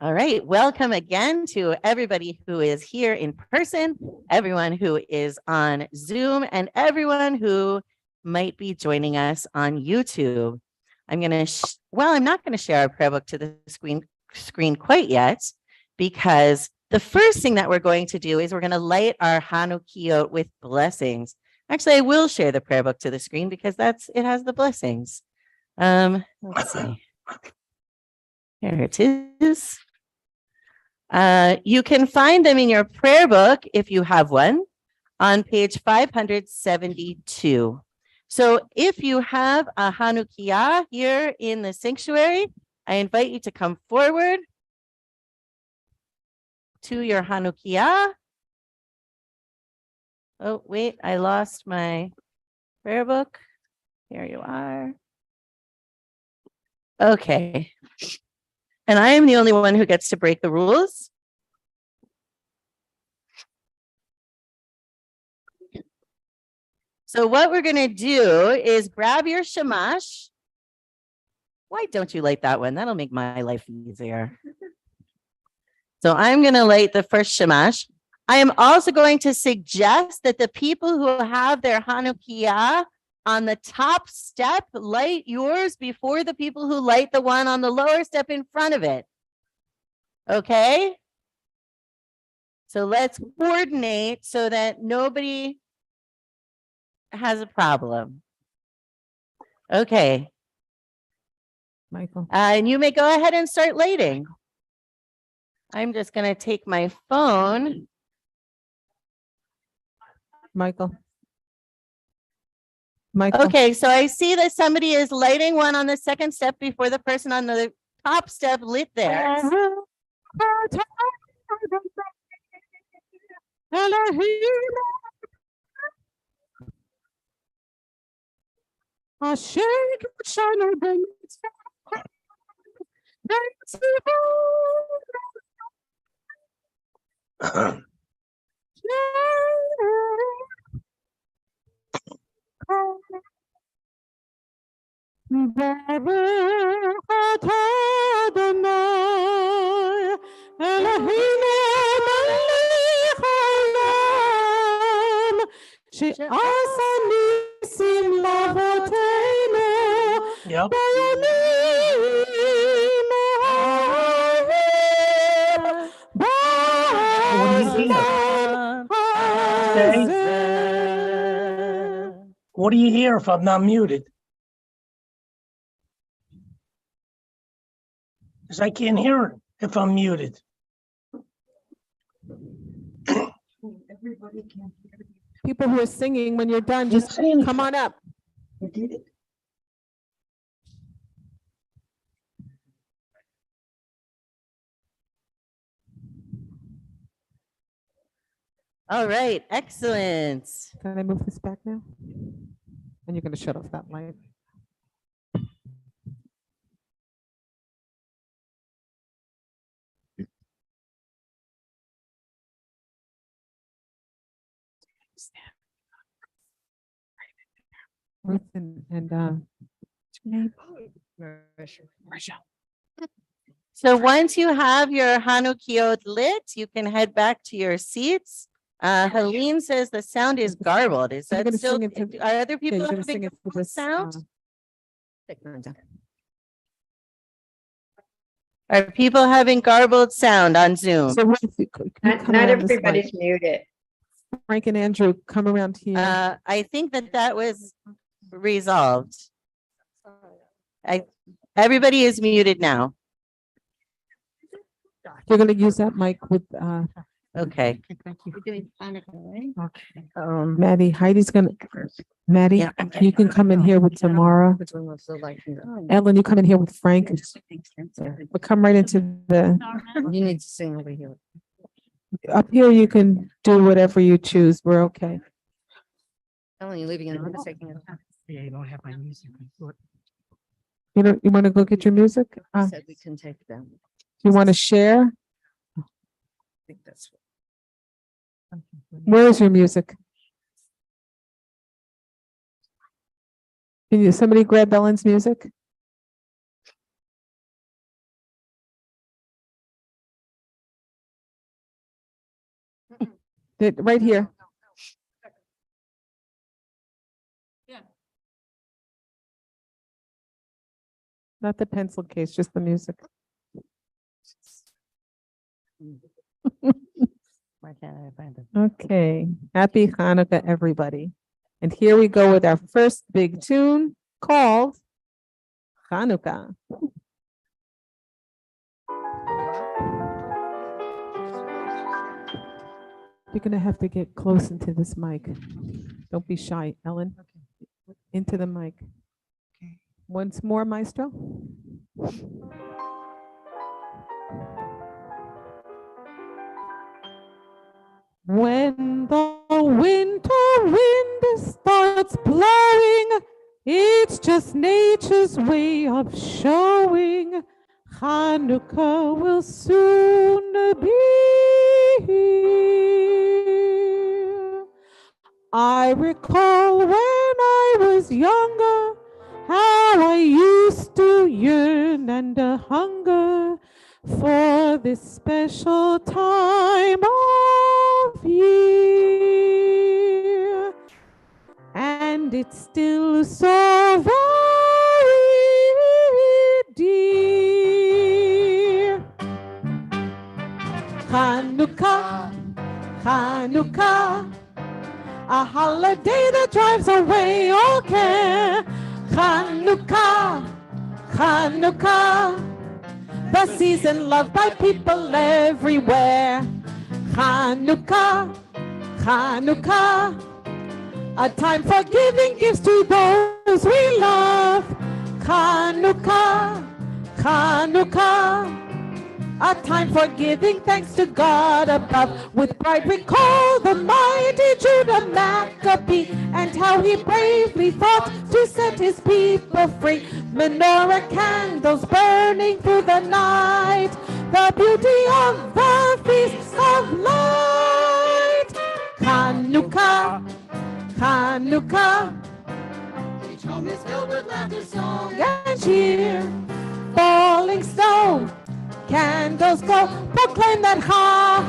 All right, welcome again to everybody who is here in person, everyone who is on Zoom, and everyone who might be joining us on YouTube. I'm not going to share our prayer book to the screen quite yet, because the first thing that we're going to do is we're going to light our Hanukkah with blessings. Actually, I will share the prayer book to the screen because it has the blessings. Let's see. Here it is. You can find them in your prayer book if you have one on page 572. So if you have a Hanukkah here in the sanctuary, I invite you to come forward to your Hanukkah. Oh, wait, I lost my prayer book. Here you are. Okay. And I am the only one who gets to break the rules. So what we're going to do is grab your shamash. Why don't you light that one? That'll make my life easier. So I'm going to light the first shamash. I am also going to suggest that the people who have their Hanukkah on the top step light yours before the people who light the one on the lower step in front of it. Okay? So let's coordinate so that nobody has a problem. Okay. Michael. And you may go ahead and start lighting. I'm just going to take my phone. Michael. Okay, so I see that somebody is lighting one on the second step before the person on the top step lit theirs. Yep. What do you hear if I'm not muted? Because I can't hear it if I'm muted. Everybody can hear you. People who are singing, when you're done, just come on up. You did it. All right, excellent. Can I move this back now? And you're going to shut off that light. So once you have your Hanukkah lit, you can head back to your seats. Helene says the sound is garbled. Is that still? Are other people having garbled sound? Are people having garbled sound on Zoom? So not everybody's muted. Frank and Andrew, come around here. I think that was resolved. Everybody is muted now. You're going to use that mic with Okay. Maddie. Heidi's going to. Maddie, you can come in here with Tamara. Ellen, you come in here with Frank. But come right into the. You need to sing over here. Up here, you can do whatever you choose. We're okay. Ellen, you leaving in a second. Yeah, you don't have my music. You want to go get your music? Said we can take them. You want to share? I think that's. Where is your music? Can somebody grab Ellen's music? Right here. Not the pencil case, just the music. Why can't I find it? Okay, happy Hanukkah, everybody. And here we go with our first big tune called Hanukkah. You're gonna have to get close into this mic. Don't be shy, Ellen. Into the mic. Once more, Maestro. When the winter wind starts blowing, it's just nature's way of showing Hanukkah will soon be here. I recall when I was younger, how I used to yearn and hunger for this special time of year. And it's still so very dear. Hanukkah, Hanukkah, a holiday that drives away all care. Hanukkah, Hanukkah, the season loved by people everywhere. Hanukkah, Hanukkah, a time for giving gifts to those we love. Hanukkah, Hanukkah, a time for giving thanks to God above. With pride recall the mighty Judah Maccabee and how he bravely fought to set his people free. Menorah candles burning through the night, the beauty of the feast of light. Hanukkah, Hanukkah, each home is filled with laughter, song, and cheer. Falling snow, candles glow, proclaim that Hanukkah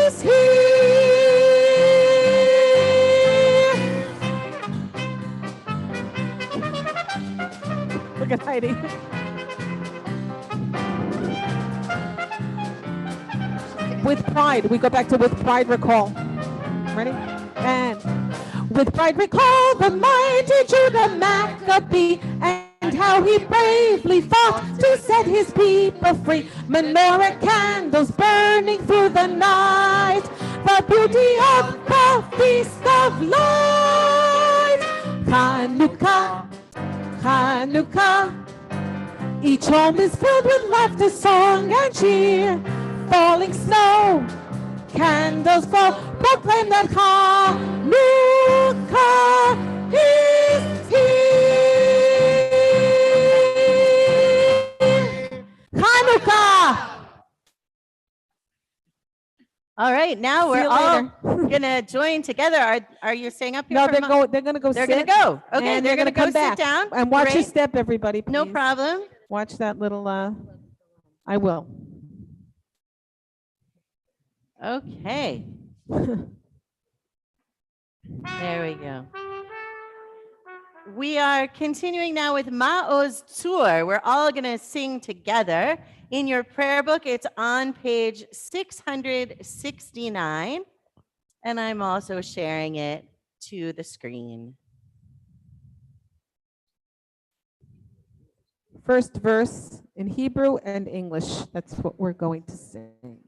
is here. Look at Heidi. With pride, we go back to with pride recall. Ready? And with pride recall the mighty Judah Maccabee and how he bravely fought to set his people free. Menorah candles burning through the night, the beauty of the feast of light. Hanukkah, Hanukkah, each home is filled with laughter, song, and cheer. Falling snow, candles fall, proclaim that Hanukkah is here. Hanukkah. All right, now See we're you all later. gonna join together. Are you staying up here? No, for they're gonna go They're sit. gonna go. Okay, and they're gonna go come back. sit down. And watch your Great. step, everybody, No please. problem. Watch that little, I will. Okay, there we go. We are continuing now with Ma'oz Tour. We're all gonna sing together. In your prayer book, it's on page 669. And I'm also sharing it to the screen. First verse in Hebrew and English. That's what we're going to sing.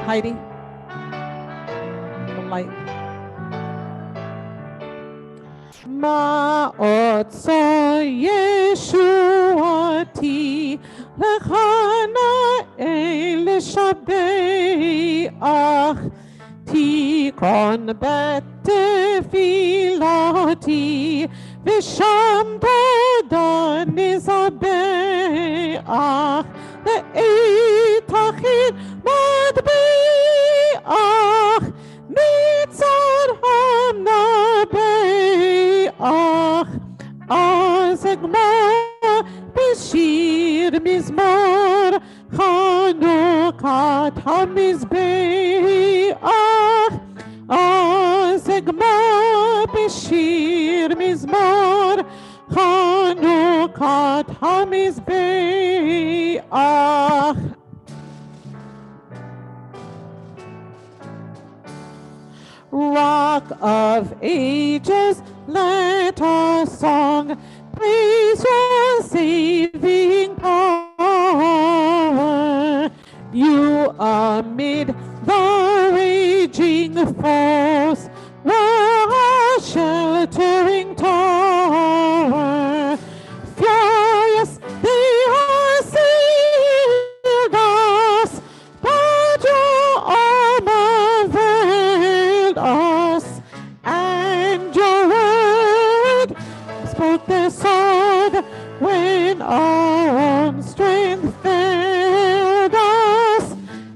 Heidi, the light. Ma'otso Yeshuati lechana elishabeach tikon bet tefilati v'sham toda nizabeach le'etachin madbeach mitzad hamnabeach אגמור בשיר מזמור חנוכת המזבח. אז אגמור בשיר מזמור חנוכת המזבח. Rock of ages, let our song praise your saving power. You amid the raging foes were our sheltering tower. Furious they assailed us, but your arm availed us, and your word spoke their sword when our own strength failed us,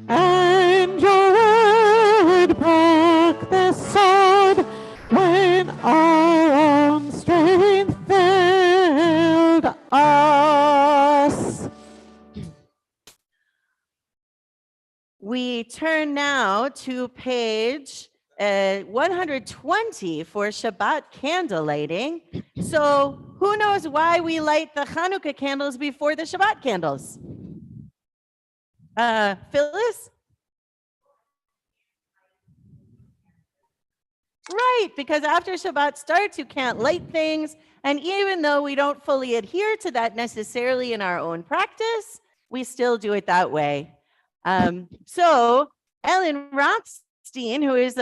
and your word broke their sword when our own strength failed us. We turn now to page 120 for Shabbat candle lighting. So who knows why we light the Hanukkah candles before the Shabbat candles? Phyllis? Right, because after Shabbat starts, you can't light things. And even though we don't fully adhere to that necessarily in our own practice, we still do it that way. So Ellen Rothstein, who is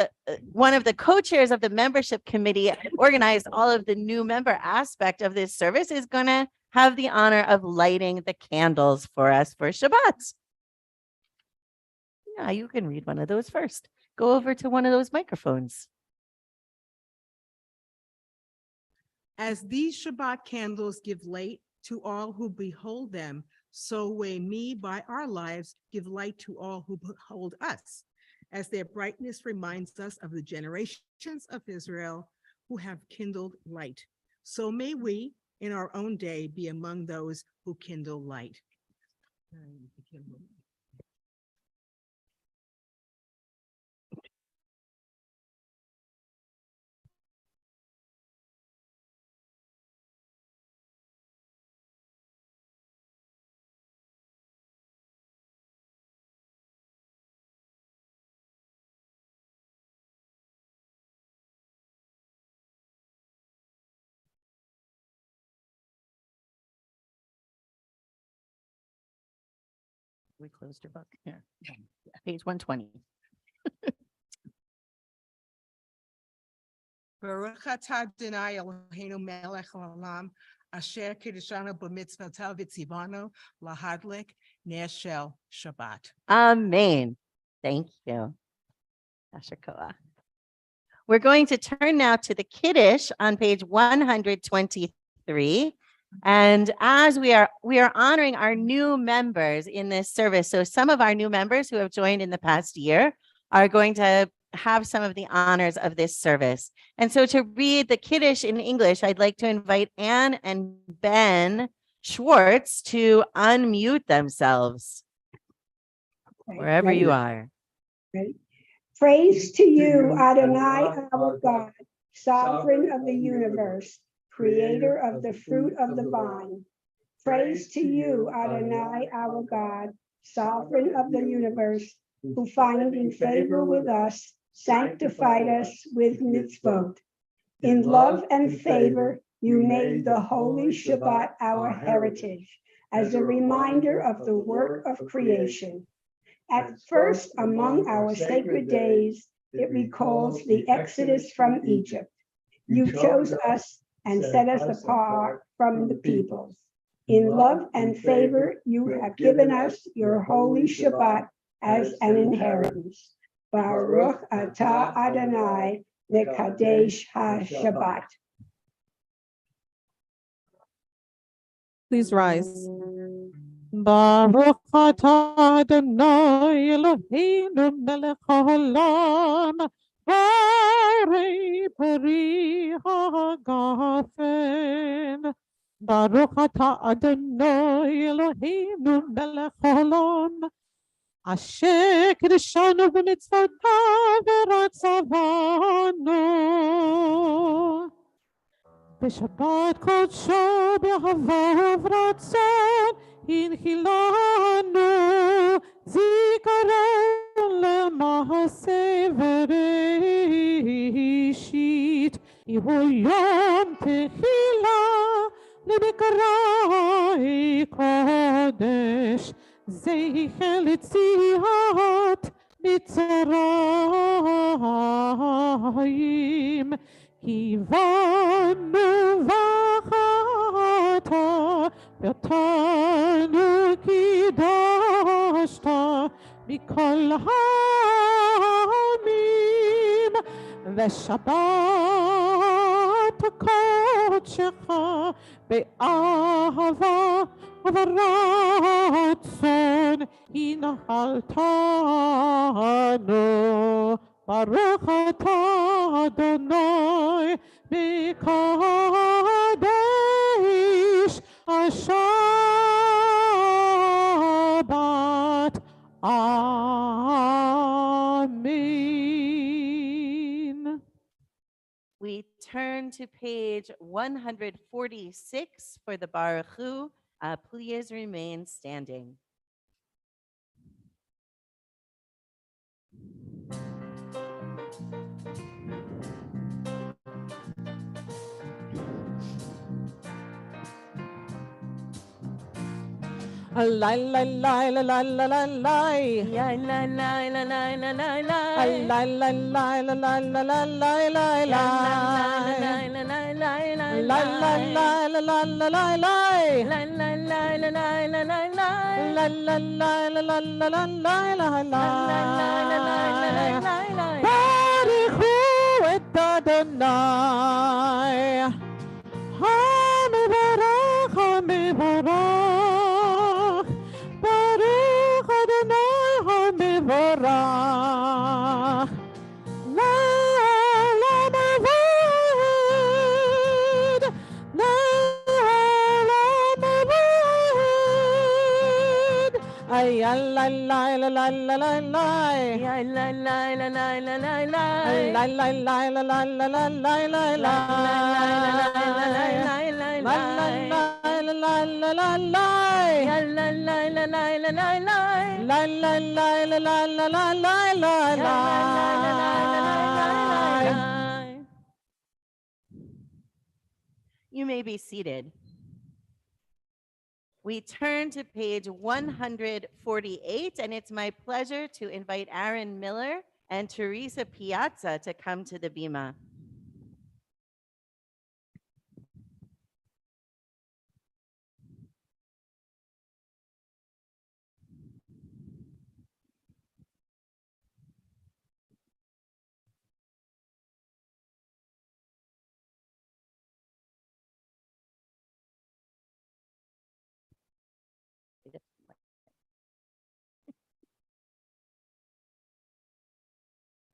one of the co-chairs of the membership committee, organized all of the new member aspect of this service, is going to have the honor of lighting the candles for us for Shabbat. Yeah, you can read one of those first. Go over to one of those microphones. As these Shabbat candles give light to all who behold them, so may we by our lives give light to all who behold us, as their brightness reminds us of the generations of Israel who have kindled light. So may we in our own day be among those who kindle light. We closed your book here. Page 120. Baruch atah Adonai Eloheinu melech haolam, asher kiddushanu b'mitzvotav v'tzivanu lahadlik ner shel Shabbat. Amen. Thank you. Asher Koach. We're going to turn now to the Kiddush on page 123. And as we are honoring our new members in this service. So some of our new members who have joined in the past year are going to have some of the honors of this service. And so to read the Kiddush in English, I'd like to invite Anne and Ben Schwartz to unmute themselves wherever Ready? you are. Ready? Praise to you, Adonai, our God, sovereign of the universe, creator of the fruit of the vine. Praise to you, Adonai, our God, sovereign of the universe, who finding favor with us, sanctified us with mitzvot. In love and favor, you made the holy Shabbat our heritage, as a reminder of the work of creation. At first, among our sacred days, it recalls the exodus from Egypt. You chose us and set us apart from the peoples. In love and favor, you have given us your holy Shabbat as an inheritance. Baruch atah Adonai mekadesh ha-Shabbat. Please rise. Baruch atah Adonai Eloheinu melech haolam, Harei peri hagafen, Baruch atah Adonai Eloheinu melech haolam, asher kiddushanu b'mitzvotav v'ratzavanu. B'Shabbat kodsho b'ahava v'ratzon hinchilanu, zikaron lema'aseh v'reishit, ihu yom tehillah לבקרי קודש, זכר ליציאת מצרים, כי בנו בחרת ואותנו קידשת מכל העמים, ושבת קודשך באהבה וברצון הנחלתנו. ברוך אתה אדוני מקדש השבת. Amen. We turn to page 146 for the Baruch Hu. Please remain standing. La la la la la la la la. La la la la la la la la. La la la la la la la la la. La La la la la la la la la. la la la la la la la la. La la la la la la la la la. Baruch Hu et Adonai, HaMevarach HaMevarach, Baruch Adonai HaMevarach, La'olam Aved, La'olam Aved. Ay la la la la la la la. La la la la la la la la. La la la la la la la la la la. You may be seated. We turn to page 148, and it's my pleasure to invite Aaron Miller and Teresa Piazza to come to the bima.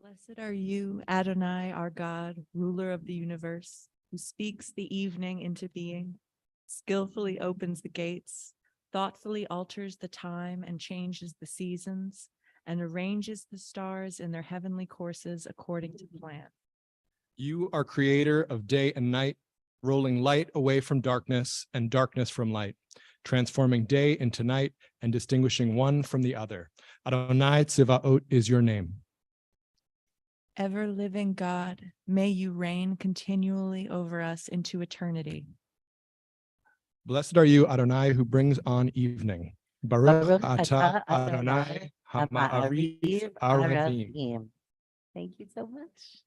Blessed are you, Adonai, our God, ruler of the universe, who speaks the evening into being, skillfully opens the gates, thoughtfully alters the time and changes the seasons, and arranges the stars in their heavenly courses according to plan. You are creator of day and night, rolling light away from darkness and darkness from light, transforming day into night and distinguishing one from the other. Adonai Tzivaot is your name. Ever-living God, may you reign continually over us into eternity. Blessed are you, Adonai, who brings on evening. Baruch Baruch atah atah Adonai Ha'ma'ariv ha'ma'ariv aravim. aravim. Thank you so much.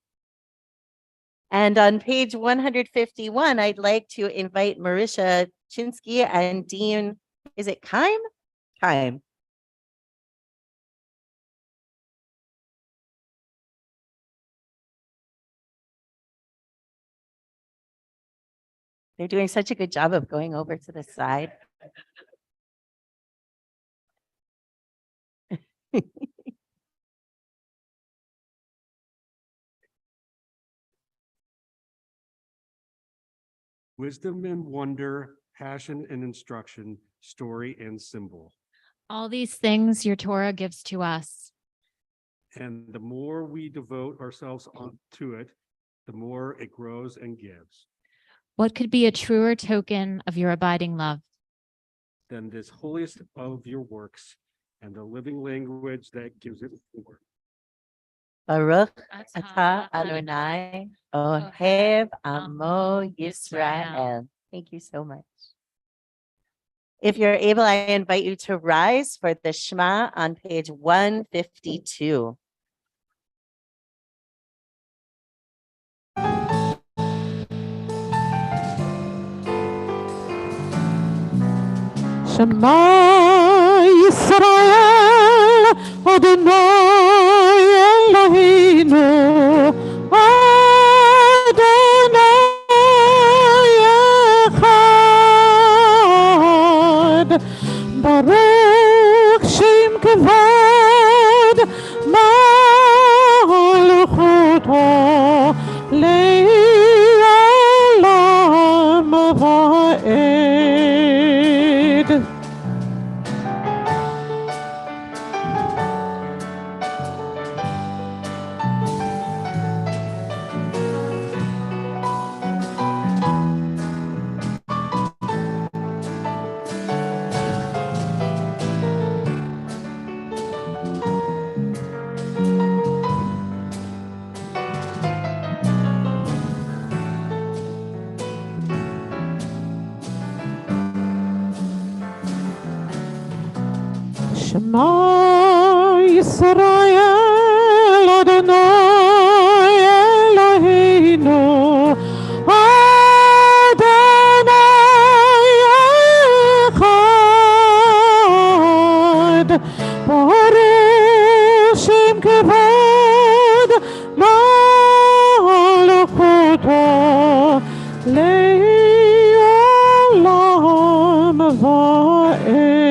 And on page 151, I'd like to invite Marisha Chinsky and Dean, is it Keim? Keim. They're doing such a good job of going over to the side. Wisdom and wonder passion and instruction, story and symbol. All these things your Torah gives to us. And the more we devote ourselves to it, the more it grows and gives. What could be a truer token of your abiding love? Then this holiest of your works and the living language that gives it forth. Baruch atah Adonai Ohev Amo Yisrael. Thank you so much. If you're able, I invite you to rise for the Shema on page 152. Shema Yisrael, Adonai Eloheinu, Adonai Echad, Baruch Shem Kavod, Malchuto, Le'olam Va'ed. Shema Yisrael, Adonai Eloheinu, Adonai Echad, Baruch Shem Kavod, Malchuto, Le'olam Va'ed.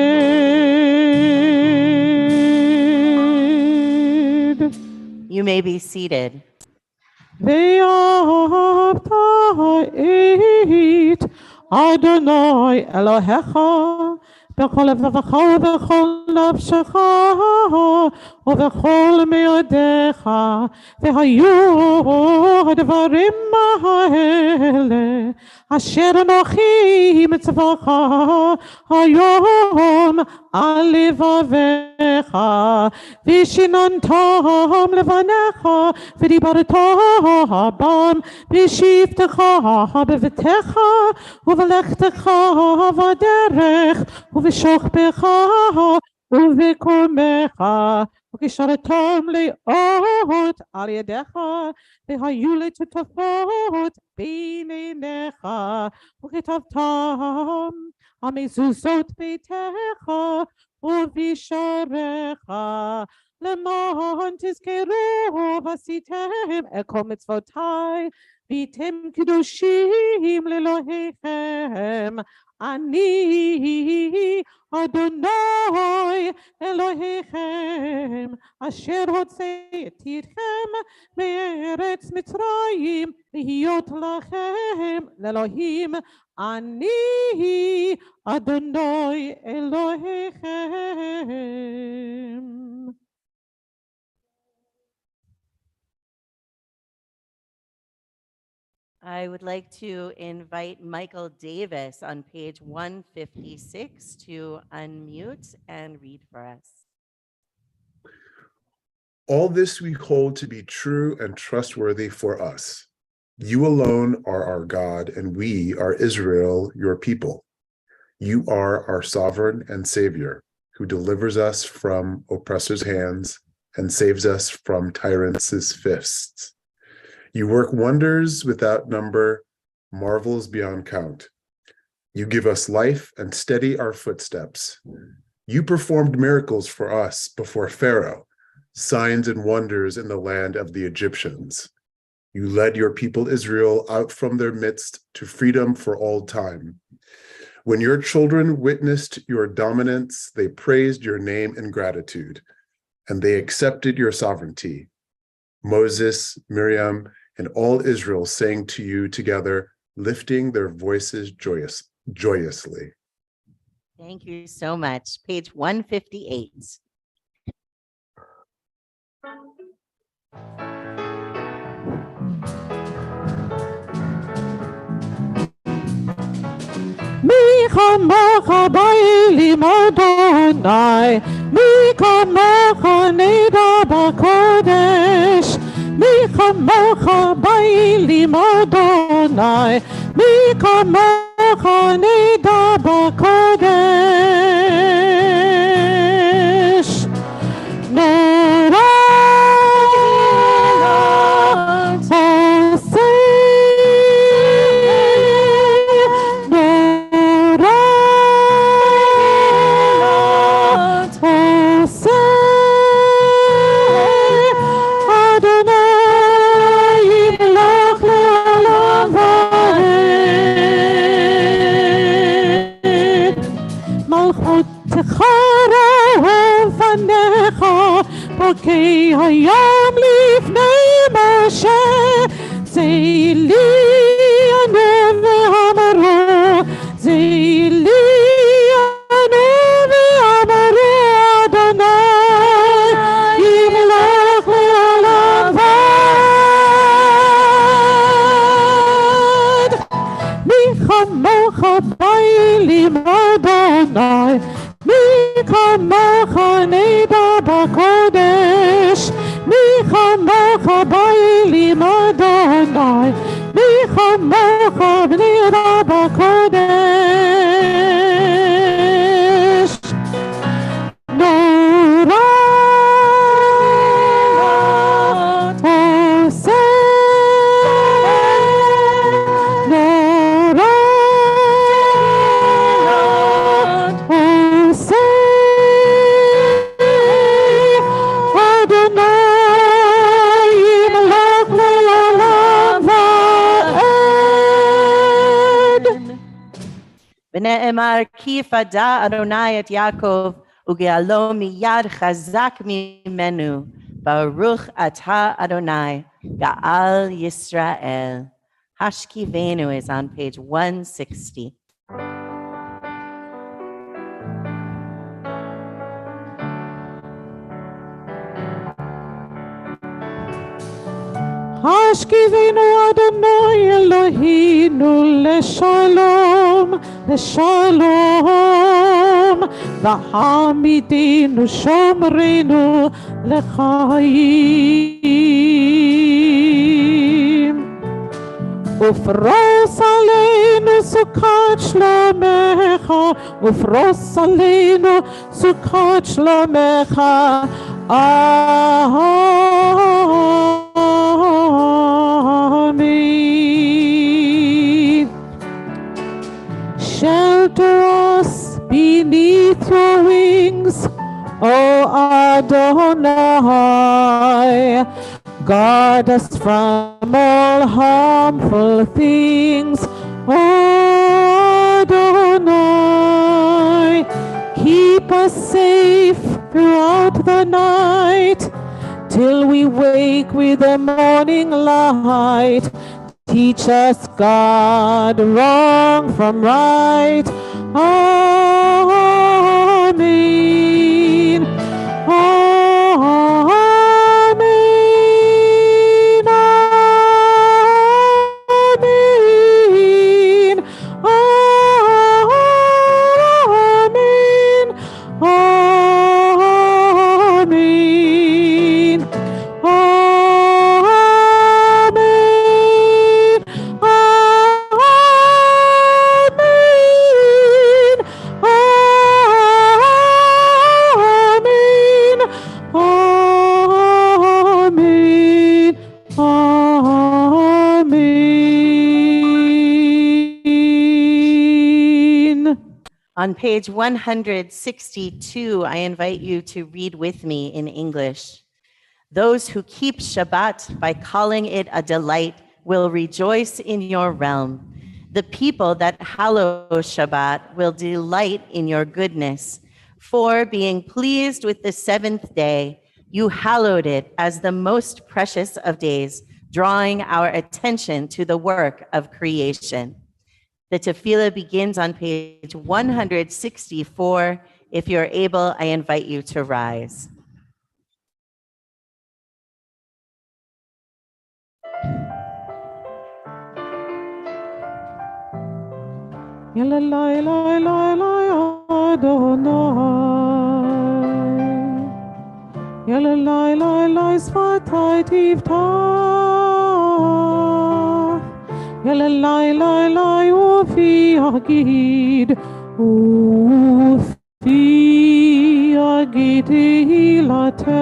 You may be seated. Ve'ahavta Adonai Elohecha b'chol levavecha u'b'chol nafshecha u'b'chol me'odecha ve'hayu הדברים האלה אשר אנוכי מצווך היום על לבביך ושיננתם לבניך ודיברת בם בשבתך בביתך ובלכתך בדרך ובשוכבך ובקומך וקשרתם לאות על ידיך והיו לטוטפות בין עיניך וכתבתם על מזוזות ביתך ובשעריך למען תזכרו ועשיתם את כל מצוותיי והייתם קדושים לאלוהיכם אני אדוני אלוהיכם אשר הוצאתי אתכם מארץ מצרים להיות לכם לאלוהים אני אדוני אלוהיכם. I would like to invite Michael Davis on page 156 to unmute and read for us. All this we hold to be true and trustworthy for us. You alone are our God, and we are Israel, your people. You are our sovereign and Savior, who delivers us from oppressors' hands and saves us from tyrants' fists. You work wonders without number, marvels beyond count. You give us life and steady our footsteps. You performed miracles for us before Pharaoh, signs and wonders in the land of the Egyptians. You led your people Israel out from their midst to freedom for all time. When your children witnessed your dominance, they praised your name in gratitude, and they accepted your sovereignty. Moses, Miriam, and all Israel sang to you together, lifting their voices joyously. Thank you so much. Page 158. מי כמוך באלים אדוני, מי כמוך נדע בקודש, מי כמוך באלים אדוני, מי כמוך נדע בקודש. נורא עושה כי היום לפני משה צאלי ואמרו צאלי ואמרו אדוני ימלך לעולם ועד. מי כמוך באלים אדוני, מי כמוך נדע בקודש, מי כמוך באלים אדוני, מי כמוך נדע בקודש. נורא עושה, נורא עושה ונאמר כי פדה אדוני את יעקב וגאלו מיד חזק ממנו. ברוך אתה אדוני גאל ישראל. Hashkivenu is on page 160. השכיבנו אדוני אלוהינו לשלום, לשלום, והעמידנו שומרנו לחיים. ופרוס עלינו סוכת שלומך, ופרוס עלינו סוכת שלומך. Amen. Shelter us beneath your wings, O Adonai. Guard us from all harmful things, O Adonai. Keep us safe throughout the night, till we wake with the morning light. Teach us, God, wrong from right. Amen. Amen. On page 162, I invite you to read with me in English. Those who keep Shabbat by calling it a delight will rejoice in your realm. The people that hallow Shabbat will delight in your goodness. For being pleased with the seventh day, you hallowed it as the most precious of days, drawing our attention to the work of creation. The tefillah begins on page 164. If you're able, I invite you to rise. Yalala la la la Adonai. Yalala la la Sfatai Tiftach. Yalala la la Ufi Agid. Ufi Agid Hilatecha.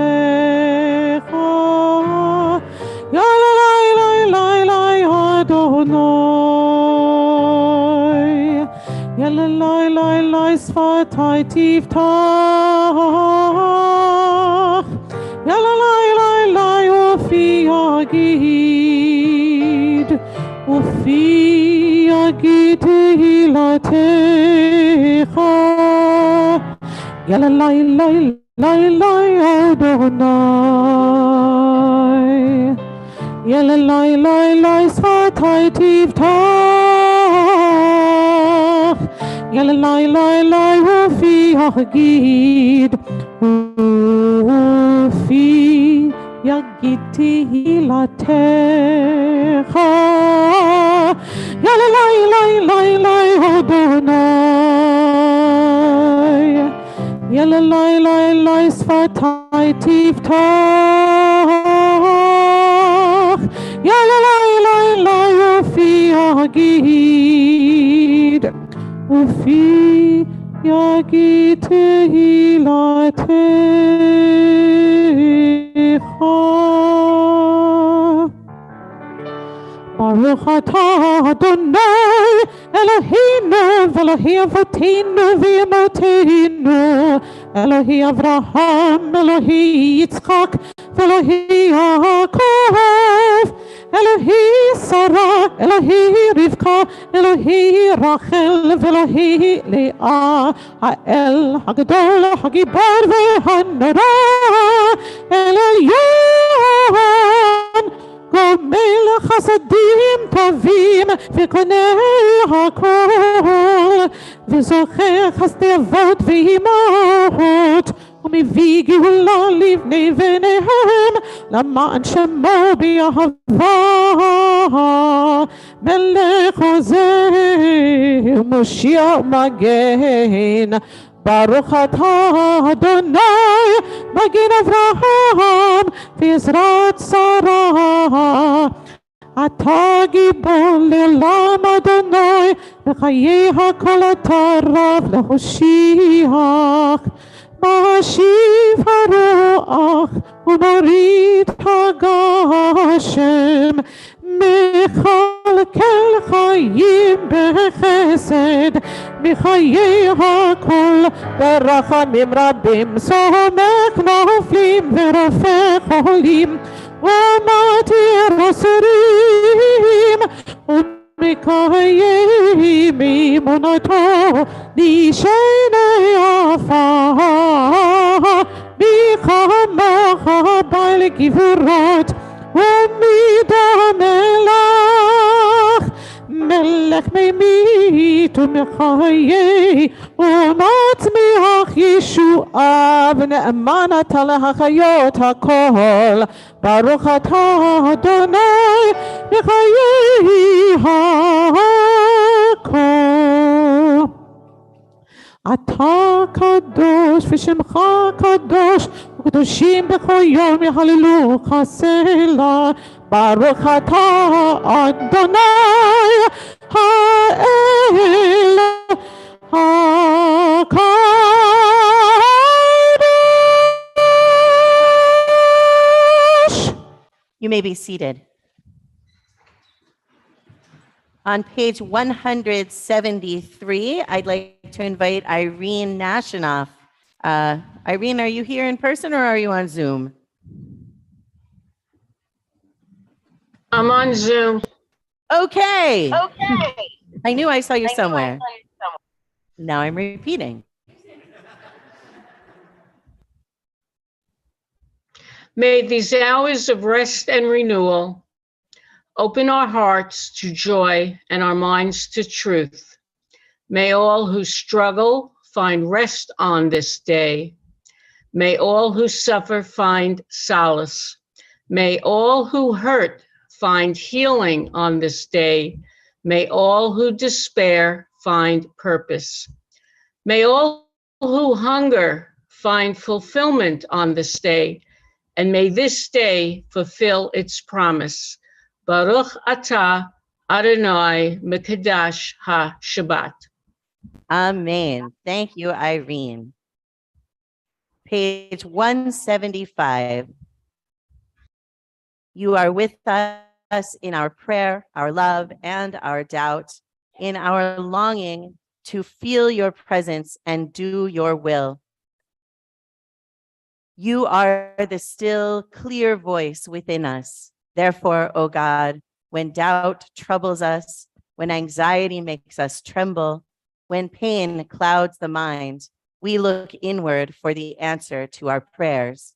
Yalala la la la Adonai. Yalala la la Sfatai Tiftach. Yalala la la Ufi Agid. Ufi Agid Hilatecha. Yalala la la Adonai. Yalala la la Sfatai Tiftach. Yalala la la Ufi Agid. Ufi Agid Hilatecha. Yalala la la la Adonai. Yalala la la Sfatai Tiftach. Yalala la la Ufi Agid. Ufi Agid Hilatecha. Baruch atah Adonai Eloheinu v'Elohi Avotinu v'Emoteinu Elohi Avraham Elohi Yitzchak v'Elohi Yaakov Elohi Sarah Elohi Rivka Elohi Rachel v'Elohi Leah Ha'el Hagadol Hagibor v'Hanara El Elyon גומל חסדים טובים וקונה הכל וזוכר חסדי אבות ואימהות ומביא גאולה לבני בניהם למען שמו באהבה מלך עוזר מושיע ומגן ברוך אתה אדוני מגן אברהם ועזרת שרה אתה גיבור לעולם אדוני בחיי הכל אתה רב להושיח משיב הרוח ומוריד הגשם מכלכל חיים בחסד מחיי הכל ברחמים רבים סומך נופלים ורופא חולים ומתיר אסירים ומקיים אמונתו נשעני עפר מי כמוך בעל גבורות ומידה מלך מלך ממית ומחיי ומצמיח ישועה ונאמן אתה להחיות הכל ברוך אתה אדוני בחיי הכל אתה קדוש ושמך קדוש וקדושים בכל יום יהללוך סלה ברוך אתה אדוני האל הקדוש. You may be seated. On page 173, I'd like to invite Irene Nashinoff. Irene, are you here in person or are you on Zoom? I'm on Zoom. Okay. I knew I saw you somewhere. Now I'm repeating. May these hours of rest and renewal Open our hearts to joy and our minds to truth. May all who struggle find rest on this day. May all who suffer find solace. May all who hurt find healing on this day. May all who despair find purpose. May all who hunger find fulfillment on this day. And may this day fulfill its promise. Baruch atah Adonai Mekadosh ha-Shabbat. Amen. Thank you, Irene. Page 175. You are with us in our prayer, our love, and our doubt, in our longing to feel your presence and do your will. You are the still, clear voice within us. Therefore, O God, when doubt troubles us, when anxiety makes us tremble, when pain clouds the mind, we look inward for the answer to our prayers.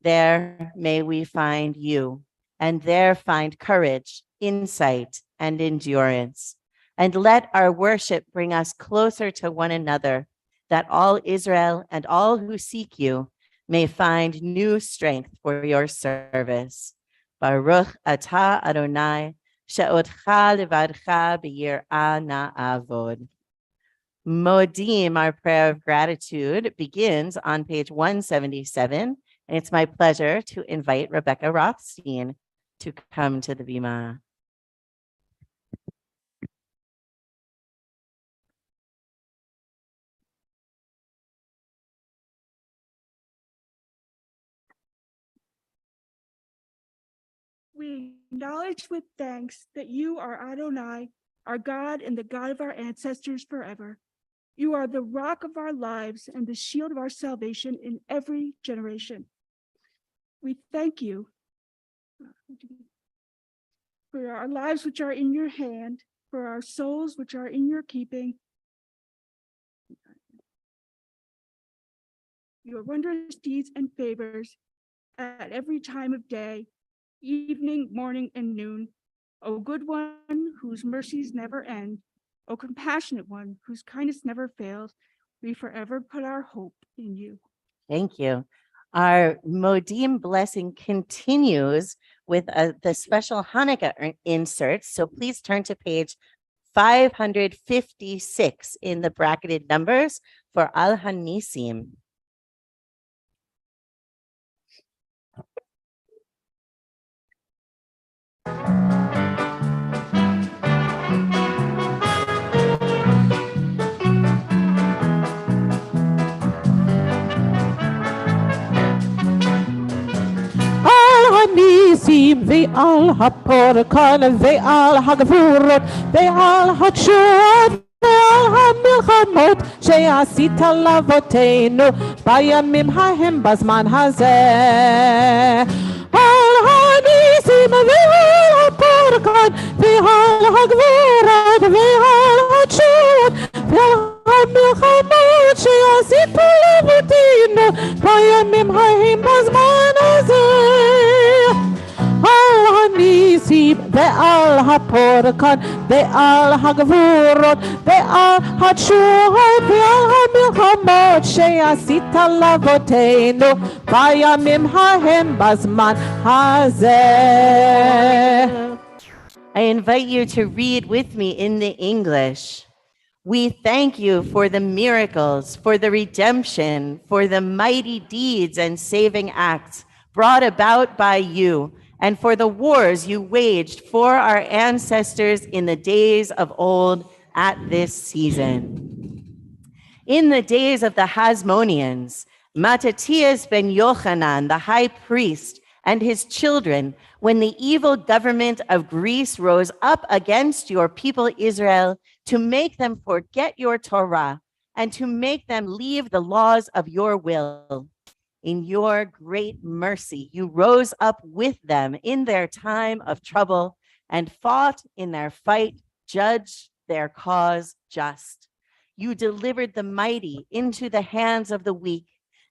There may we find you, and there find courage, insight, and endurance. And let our worship bring us closer to one another, that all Israel and all who seek you may find new strength for your service. Baruch atah Adonai, she'otcha levadcha b'yirah na'avod. Modim, our prayer of gratitude, begins on page 177, and it's my pleasure to invite Rebecca Rothstein to come to the Bima. We acknowledge with thanks that you are Adonai, our God and the God of our ancestors forever. You are the rock of our lives and the shield of our salvation in every generation. We thank you for our lives which are in your hand, for our souls which are in your keeping. Your wondrous deeds and favors at every time of day, evening, morning, and noon. O good one, whose mercies never end, O compassionate one, whose kindness never fails, we forever put our hope in you. Thank you. Our Modim blessing continues with the special Hanukkah inserts. So please turn to page 556 in the bracketed numbers for Al Hanisim. הניסים ועל הפורקן ועל הגבורות ועל התשועות ועל המלחמות שעשית לאבותינו בימים ההם בזמן הזה. על הניסים ועל הפורקן ועל הגבורות ועל התשועות ועל המלחמות שעשית לאבותינו בימים ההם בזמן הזה. על הניסים ועל הפורקן ועל הגבורות ועל התשועות ועל המלחמות שעשית לאבותינו בימים ההם בזמן הזה. I invite you to read with me in the English. We thank you for the miracles, for the redemption, for the mighty deeds and saving acts brought about by you, and for the wars you waged for our ancestors in the days of old at this season. In the days of the Hasmoneans, Mattatias ben Yochanan, the high priest, and his children, when the evil government of Greece rose up against your people Israel to make them forget your Torah and to make them leave the laws of your will. In your great mercy, you rose up with them in their time of trouble and fought in their fight, judged their cause just. You delivered the mighty into the hands of the weak,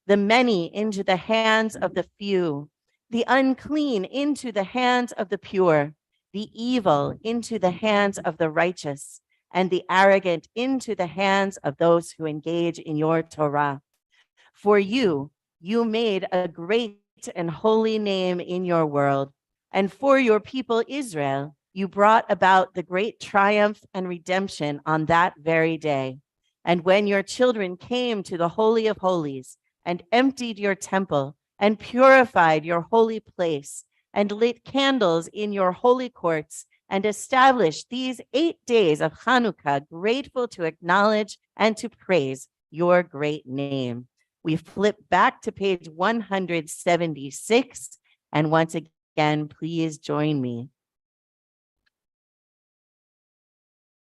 the many into the hands of the few, the unclean into the hands of the pure. the evil into the hands of the righteous, and the arrogant into the hands of those who engage in your Torah. For you made a great and holy name in your world, and for your people Israel, you brought about the great triumph and redemption on that very day. And when your children came to the Holy of Holies and emptied your temple and purified your holy place and lit candles in your holy courts and established these 8 days of Hanukkah, grateful to acknowledge and to praise your great name. We flip back to page 176, and once again, please join me.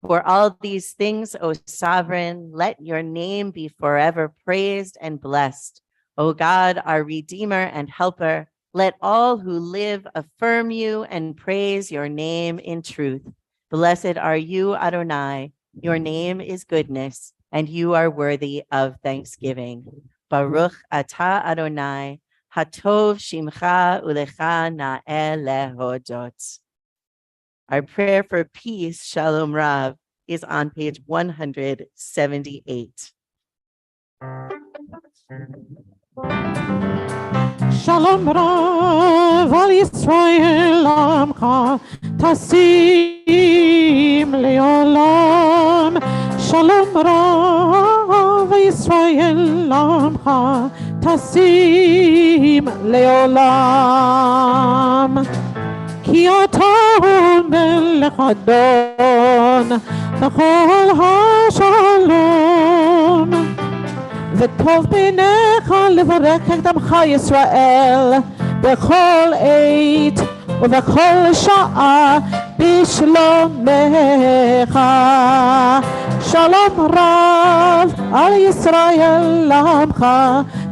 For all these things, O Sovereign, let your name be forever praised and blessed. O God, our Redeemer and Helper, let all who live affirm you and praise your name in truth. Blessed are you, Adonai. Your name is goodness, and you are worthy of thanksgiving. Baruch atah Adonai, hatov shimcha ulecha na'eh lehodot. Our prayer for peace, Shalom Rav, is on page 178. Shalom Rav al Yisrael Amcha Tasim Leolam. Shalom Rav al Yisrael Amcha Tasim Leolam. Ki ata melech Adon b'chol hashalom. וטוב בעיניך לברך את עמך ישראל בכל עת ובכל שעה בשלומך. שלום רב על ישראל עמך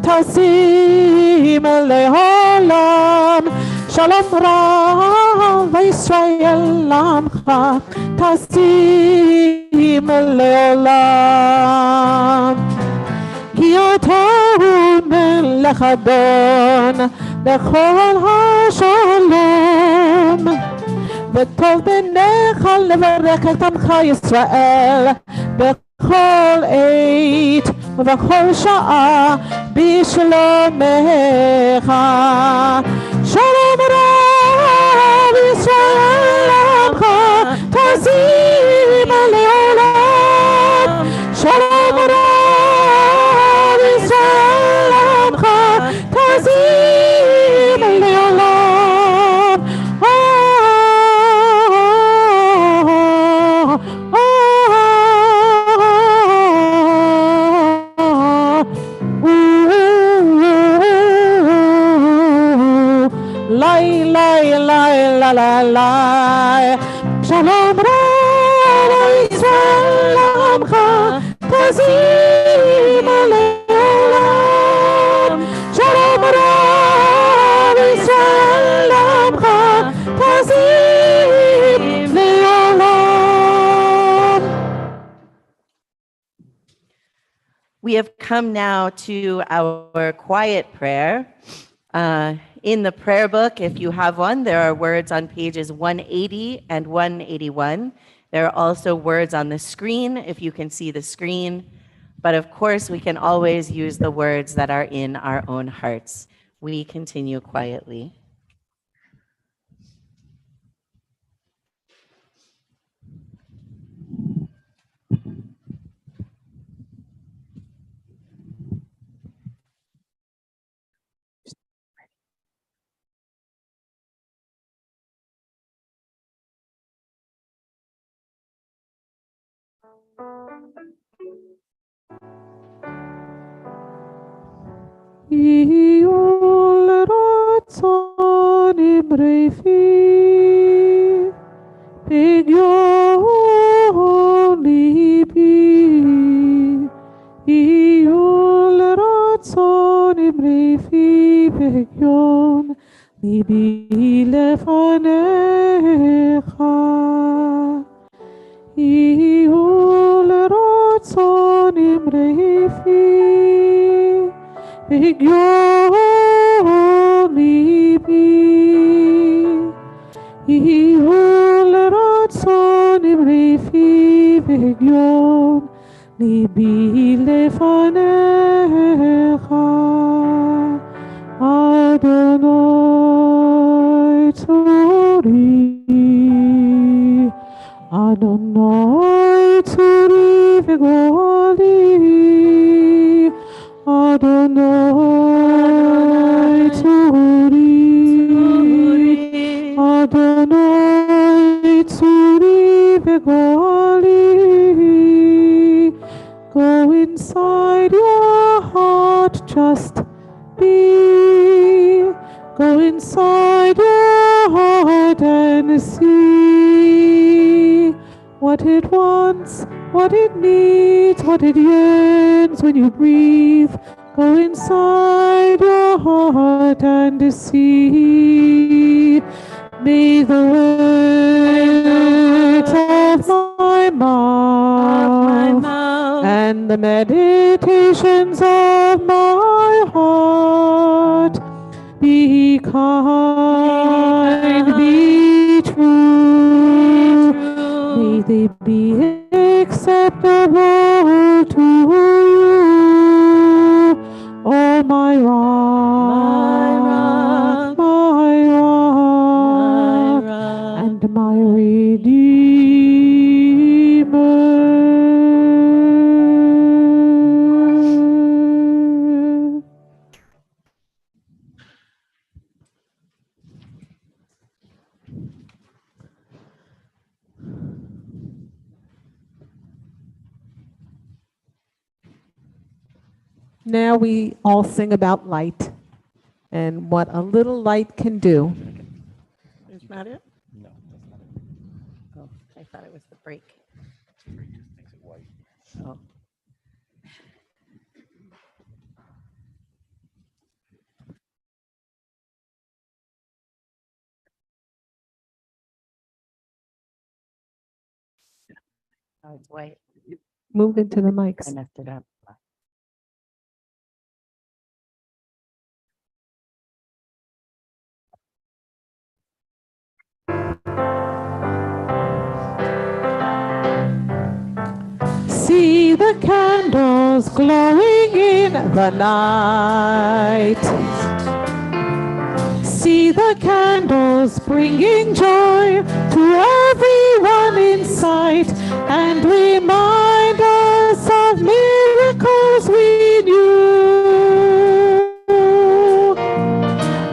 תשים לעולם. שלום רב על ישראל עמך תשים לעולם. כי אתה הוא מלך אדון בכל השלום. וטוב בעיניך לברך את עמך ישראל בכל עת ובכל שעה בשלומך. שלום רב ישראל עמך תשים לעולם. שלום רב תשים לעולם. לי לי לי לי לי שלום רב ישראל עמך תשים לעולם. שלום רב ישראל עמך תשים לעולם. We have come now to our quiet prayer. In the prayer book, if you have one, there are words on pages 180 and 181. There are also words on the screen, if you can see the screen. But of course, we can always use the words that are in our own hearts. We continue quietly. יהיו לרצון אמרפי פגיון ליבי. יהיו לרצון אמרפי פגיון ליבי לפניך. יהיו לרצון אמרפי פגיון ליבי. יהיו עליון, ליבי לפניך, אדוני צורי, אדוני צורי וגואלי, אדוני צורי, אדוני צורי וגואלי. Go inside your heart, just be. Go inside your heart and see what it wants, what it needs, what it yearns when you breathe. Go inside your heart and see. May the words of my mouth and the meditations of my heart be kind, be true. May they be acceptable to you. Oh, my rock, my rock, and my Redeemer. Now we all sing about light and what a little light can do. Is that it? No, that's not it. Oh, I thought it was the break. Oh. Oh, it's white. Move into the I mics. messed it up. See the candles glowing in the night. See the candles bringing joy to everyone in sight and remind us of miracles we knew.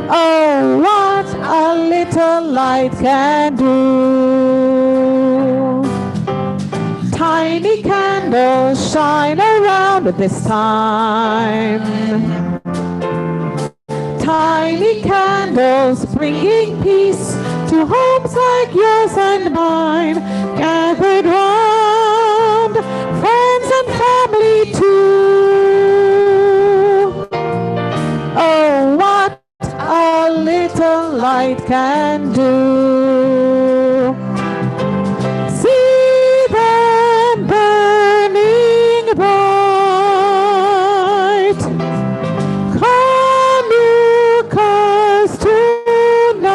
Oh, what a little light can do. Tiny candles shine around at this time. Tiny candles bringing peace to homes like yours and mine. Gathered round, friends and family too. Oh, what a little light can do. See them burning bright. Come you cause tonight.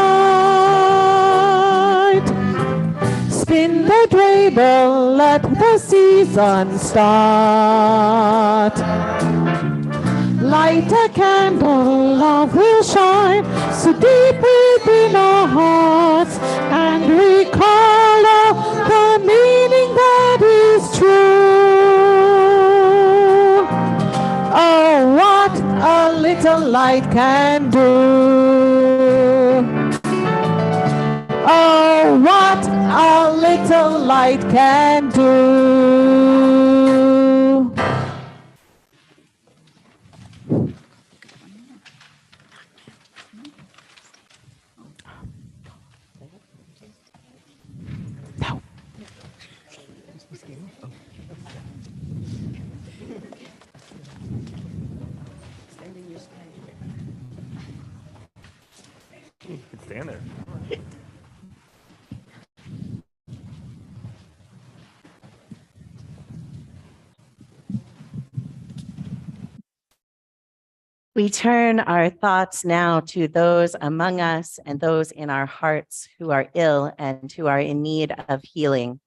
Spin the dreidel, let the season start. Light a candle, love will shine so deep within our hearts, and recall all the meaning that is true. Oh, what a little light can do. Oh, what a little light can do. You can stand there. We turn our thoughts now to those among us and those in our hearts who are ill and who are in need of healing.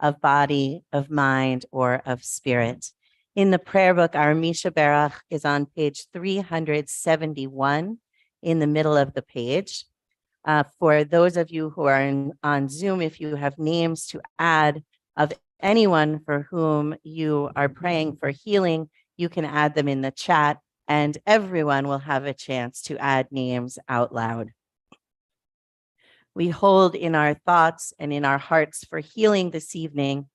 of body, of mind, or of spirit. In the prayer book, our Misha Berach is on page 371 in the middle of the page. For those of you who are on Zoom, if you have names to add of anyone for whom you are praying for healing, you can add them in the chat, and everyone will have a chance to add names out loud. We hold in our thoughts and in our hearts for healing this evening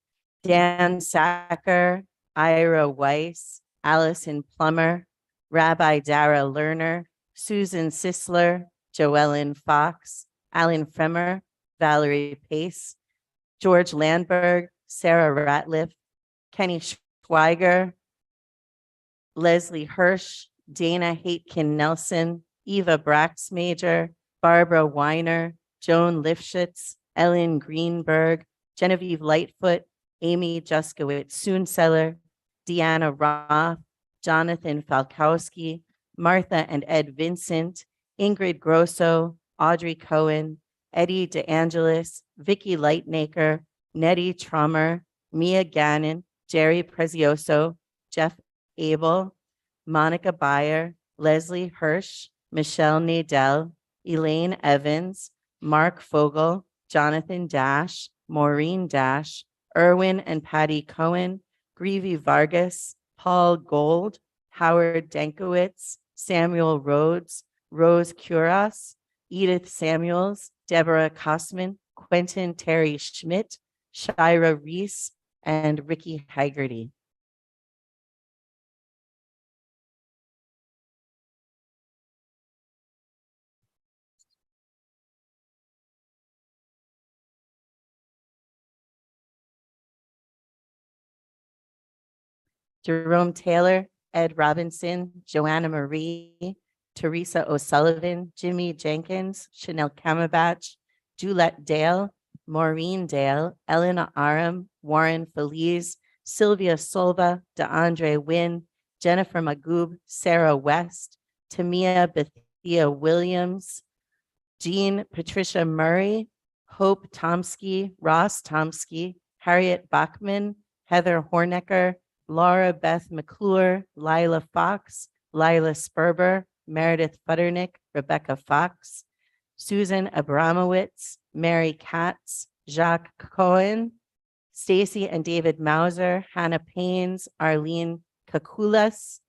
Dan Sacker, Ira Weiss, Allison Plummer, Rabbi Dara Lerner, Susan Sisler, Joellen Fox, Alan Fremer, Valerie Pace, George Landberg, Sarah Ratliff, Kenny Schweiger, Leslie Hirsch, Dana Haitkin Nelson, Eva Braxmajer, Barbara Weiner, Joan Lifshitz, Ellen Greenberg, Genevieve Lightfoot, Amy Juskowitz Soonseller, Deanna Roth, Jonathan Falkowski, Martha and Ed Vincent, Ingrid Grosso, Audrey Cohen, Eddie DeAngelis, Vicky Lightnaker, Nettie Trummer, Mia Gannon, Jerry Prezioso, Jeff Abel, Monica Bayer, Leslie Hirsch, Michelle Nadell, Elaine Evans, Mark Fogel, Jonathan Dash, Maureen Dash, Erwin and Patty Cohen, Greevy Vargas, Paul Gold, Howard Dankowitz, Samuel Rhodes, Rose Curas, Edith Samuels, Deborah Kosman, Quentin Terry Schmidt, Shira Reese, and Ricky Haggerty. Jerome Taylor, Ed Robinson, Joanna Marie, Teresa O'Sullivan, Jimmy Jenkins, Chanel Kamabach, Julette Dale, Maureen Dale, Elena Aram, Warren Feliz, Sylvia Solva, DeAndre Wynn, Jennifer Magoob, Sarah West, Tamia Bethia Williams, Jean Patricia Murray, Hope Tomsky, Ross Tomsky, Harriet Bachman, Heather Hornecker, Laura Beth McClure, Lila Fox, Lila Sperber, Meredith Futternick, Rebecca Fox, Susan Abramowitz, Mary Katz, Jacques Cohen, Stacy and David Mauser, Hannah Paynes, Arlene Kakulas,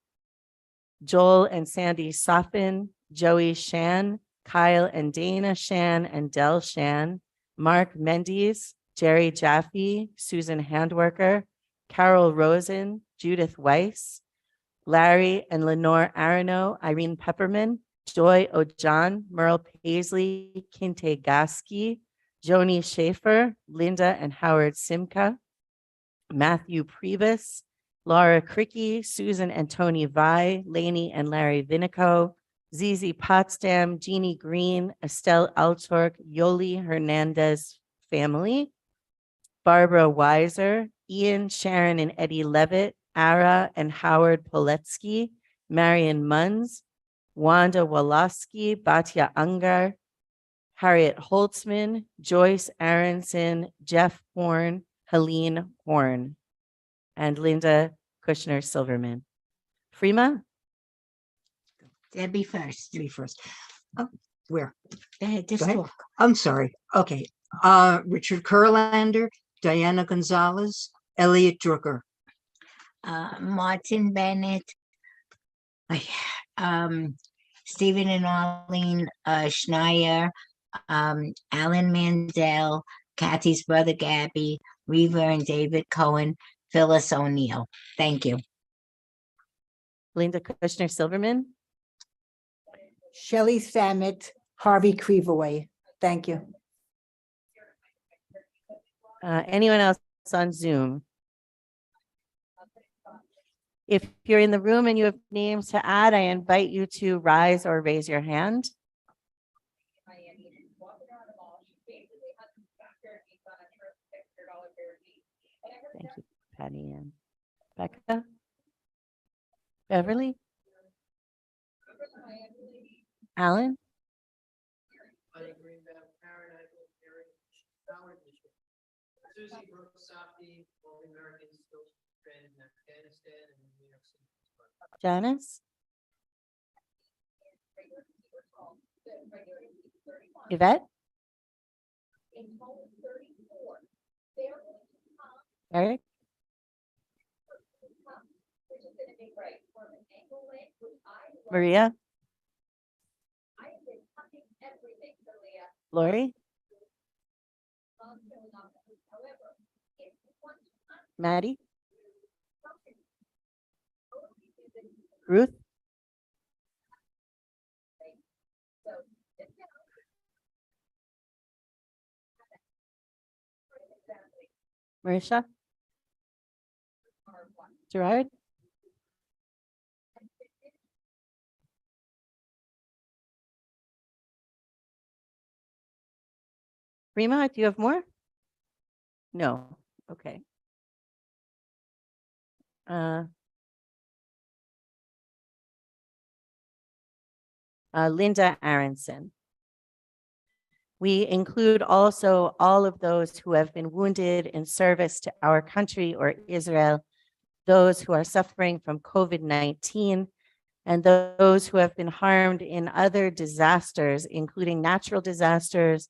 Joel and Sandy Soffin, Joey Shan, Kyle and Dana Shan and Del Shan, Mark Mendes, Jerry Jaffe, Susan Handworker, Carol Rosen, Judith Weiss, Larry and Lenore Arano, Irene Pepperman, Joy Ojan, Merle Paisley, Kinte Gaski, Joni Schaefer, Linda and Howard Simca, Matthew Priebus, Laura Cricky, Susan and Tony Vi, Laney and Larry Vinico, Zizi Potsdam, Jeannie Green, Estelle Altork, Yoli Hernandez family, Barbara Weiser, Ian, Sharon and Eddie Levitt, Ara and Howard Poletsky, Marion Munns, Wanda Woloski, Batya Ungar, Harriet Holtzman, Joyce Aronson, Jeff Horn, Helene Horn, and Linda Kushner Silverman. Freema? Debbie first. Debbie first. Oh, where? Go ahead, just Go ahead. talk. I'm sorry. Okay. Richard Kurlander, Diana Gonzalez, Elliot Drucker. Martin Bennett, Stephen and Arlene Schneier, Alan Mandel, Kathy's brother Gabby, Reva and David Cohen, Phyllis O'Neill. Thank you. Linda Kushner Silverman. Shelley Samet, Harvey Creevaway. Thank you. Anyone else on Zoom? If you're in the room and you have names to add, I invite you to rise or raise your hand. Thank you, Patty and Becca. Beverly? Alan? Janice? Yvette? Eric? Maria? Lori? Maddie? Ruth? Marisha? Gerard? Rima, do you have more? No. Okay. Linda Aronson. We include also all of those who have been wounded in service to our country or Israel, those who are suffering from COVID-19, and those who have been harmed in other disasters, including natural disasters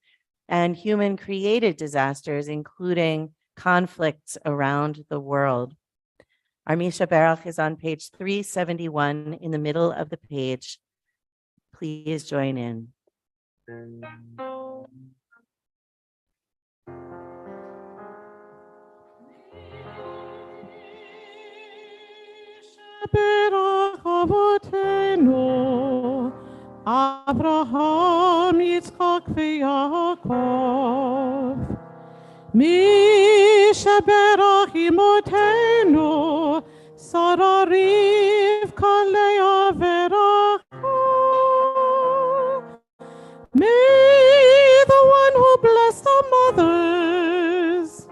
and human-created disasters, including conflicts around the world. Our Misha Berach is on page 371 in the middle of the page. Please join in. Berach Avotenu, Abraham, Yitzchak, veYaakov. Misha Berach Imotenu, Sarah, Rivka, Leah, veracha. May the one who blessed the mothers,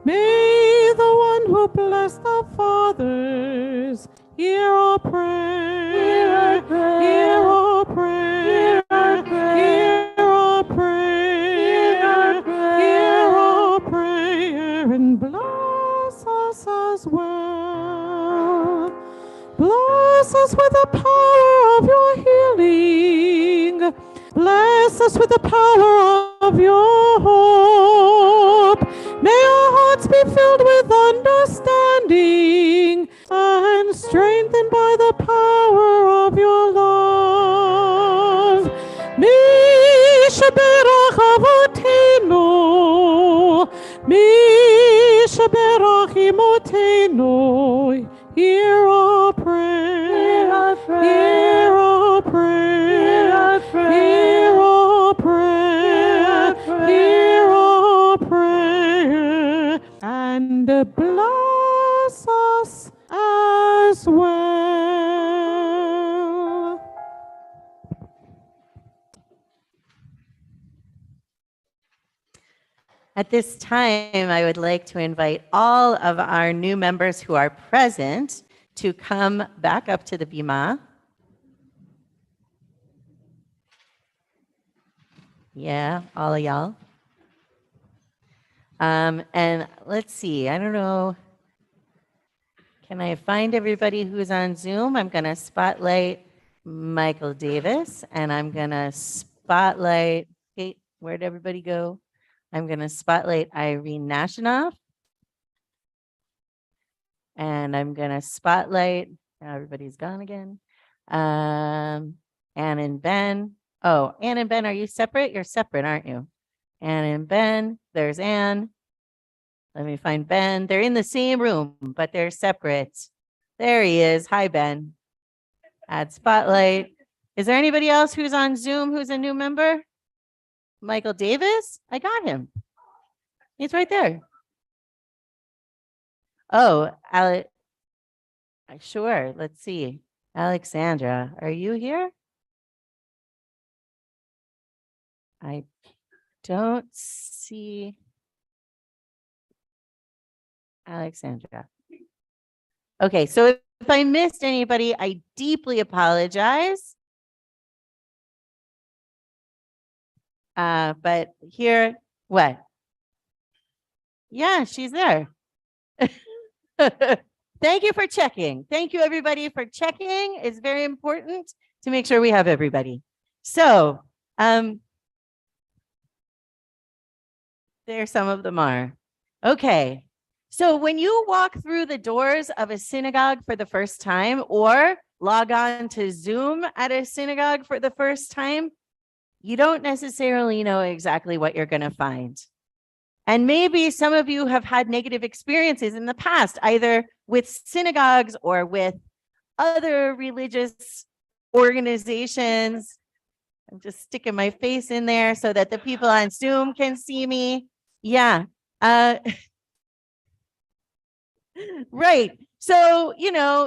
may the one who blessed the fathers, hear our prayer, hear our prayer, hear our prayer, hear our prayer, and bless us as well. Bless us with the power of your healing. Bless us with the power of your hope. May our hearts be filled with understanding and strengthened by the power of your love. Misha Berach Avotenu, Misha Berach Imotenu, hear our prayer, hear our prayer, hear our prayer, hear our prayer, and bless us as well. At this time, I would like to invite all of our new members who are present to come back up to the bima. Yeah, all of y'all. And let's see, I don't know. Can I find everybody who's on Zoom? I'm going to spotlight Michael Davis, and I'm going to spotlight, Kate, where'd everybody go? I'm going to spotlight Irene Nashinoff. And I'm going to spotlight, everybody's gone again. Ann and Ben. Oh, Ann and Ben, are you separate? You're separate, aren't you? Ann and Ben, there's Ann. Let me find Ben. They're in the same room, but they're separate. There he is. Hi, Ben. Add spotlight. Is there anybody else who's on Zoom who's a new member? Michael Davis? I got him. He's right there. Oh, sure. Let's see. Alexandra, are you here? I don't see Alexandra. Okay, so if I missed anybody, I deeply apologize. But here, what? Yeah, she's there. Thank you for checking. Thank you, everybody, for checking. It's very important to make sure we have everybody. So, there some of them are. Okay. So when you walk through the doors of a synagogue for the first time or log on to Zoom at a synagogue for the first time, you don't necessarily know exactly what you're going to find. And maybe some of you have had negative experiences in the past, either with synagogues or with other religious organizations. I'm just sticking my face in there so that the people on Zoom can see me. Yeah. Right. So,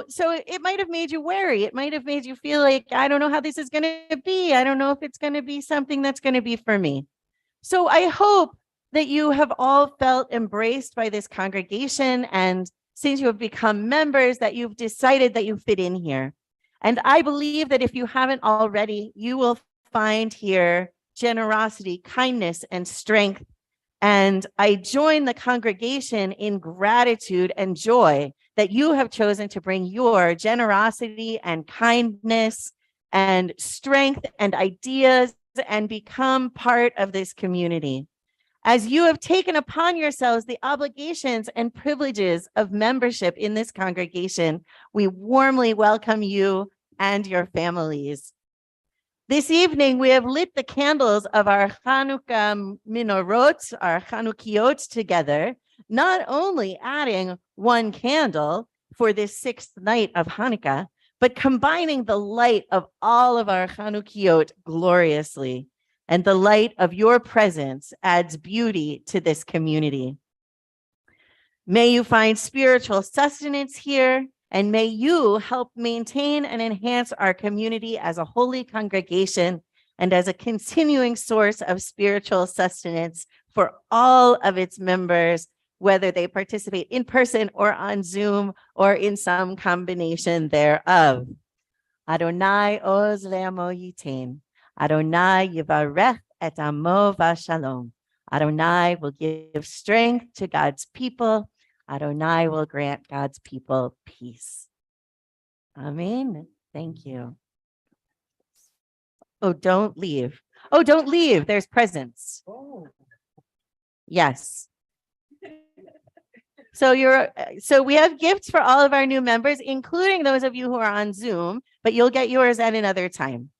so it might have made you wary. It might have made you feel like, I don't know how this is going to be. I don't know if it's going to be something that's going to be for me. So I hope that you have all felt embraced by this congregation. And since you have become members, that you've decided that you fit in here. And I believe that if you haven't already, you will find here generosity, kindness, and strength. And I join the congregation in gratitude and joy that you have chosen to bring your generosity and kindness and strength and ideas and become part of this community. As you have taken upon yourselves the obligations and privileges of membership in this congregation, we warmly welcome you and your families. This evening, we have lit the candles of our Hanukkah menorot, our Chanukiot together, not only adding one candle for this sixth night of Hanukkah, but combining the light of all of our Chanukiot gloriously. And the light of your presence adds beauty to this community. May you find spiritual sustenance here, and may you help maintain and enhance our community as a holy congregation and as a continuing source of spiritual sustenance for all of its members, whether they participate in person or on Zoom or in some combination thereof. Adonai oz le'amo yitain. Adonai yivarech et amo v'shalom. Adonai will give strength to God's people. Adonai will grant God's people peace. Amen. Thank you. Oh, don't leave. Oh, don't leave. There's presents. Yes. So we have gifts for all of our new members, including those of you who are on Zoom, but you'll get yours at another time.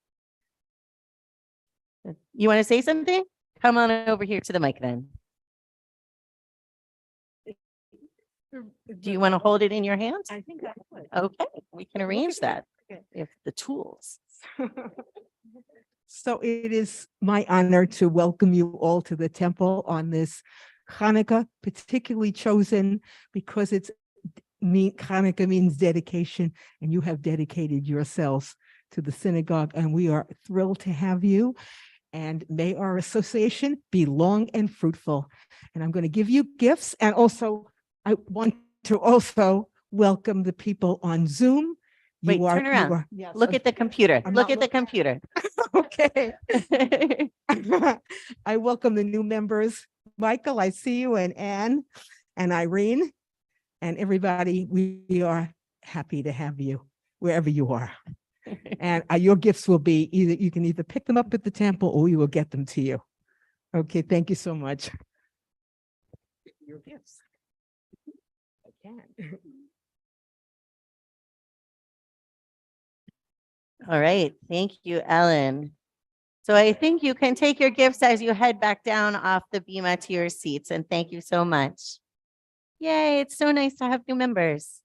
You want to say something? Come on over here to the mic then. Do you want to hold it in your hands? I think I would. Okay, we can arrange that if the tools. So it is my honor to welcome you all to the temple on this Hanukkah, particularly chosen because Hanukkah means dedication, and you have dedicated yourselves to the synagogue, and we are thrilled to have you. And may our association be long and fruitful. And I'm going to give you gifts, and also I want to also welcome the people on Zoom. Wait, turn around. Yes, Look at the computer. I'm Look not at the computer. Okay. I welcome the new members. Michael, I see you, and Anne and Irene and everybody. We are happy to have you wherever you are. And your gifts will be you can either pick them up at the temple or we will get them to you. Okay, thank you so much. Your gifts. I can. All right. Thank you, Ellen. So I think you can take your gifts as you head back down off the bima to your seats. And thank you so much. Yay. It's so nice to have new members.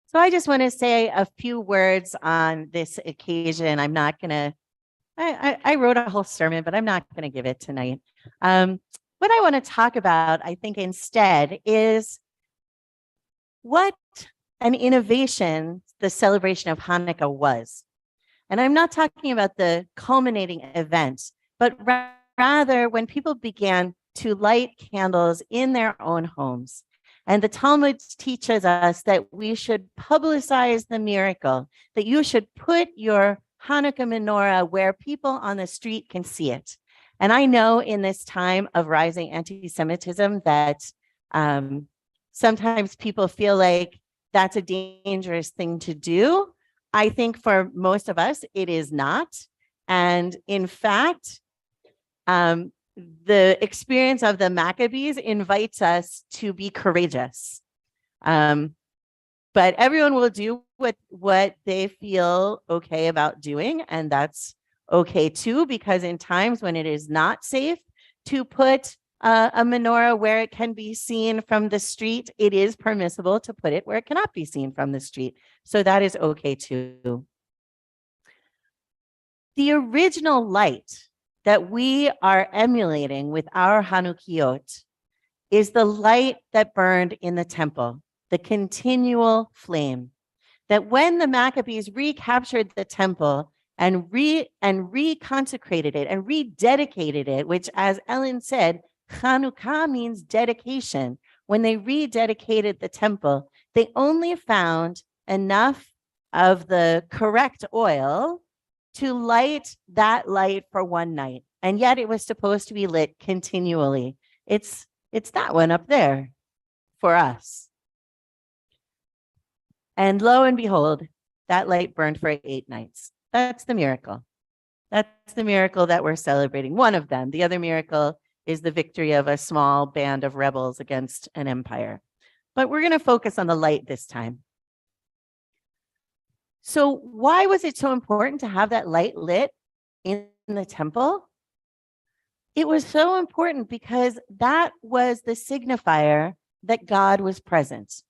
So I just want to say a few words on this occasion. I'm not going to, I wrote a whole sermon, but I'm not going to give it tonight. What I want to talk about, I think instead, is what an innovation the celebration of Hanukkah was. And I'm not talking about the culminating event, but rather when people began to light candles in their own homes. And the Talmud teaches us that we should publicize the miracle, that you should put your Hanukkah menorah where people on the street can see it. And I know in this time of rising anti-Semitism that sometimes people feel like that's a dangerous thing to do. I think for most of us, it is not. And in fact, the experience of the Maccabees invites us to be courageous. But everyone will do what they feel okay about doing. And that's okay too, because in times when it is not safe to put a menorah where it can be seen from the street, it is permissible to put it where it cannot be seen from the street. So that is okay too. The original light that we are emulating with our Hanukkiot is the light that burned in the temple, the continual flame. That when the Maccabees recaptured the temple and reconsecrated it and rededicated it, which, as Ellen said, Chanukah means dedication. When they rededicated the temple, they only found enough of the correct oil to light that light for one night. And yet it was supposed to be lit continually. It's that one up there for us. And lo and behold, that light burned for 8 nights. That's the miracle. That's the miracle that we're celebrating. One of them. The other miracle is the victory of a small band of rebels against an empire. But we're going to focus on the light this time. So why was it so important to have that light lit in the temple? It was so important because that was the signifier that God was present.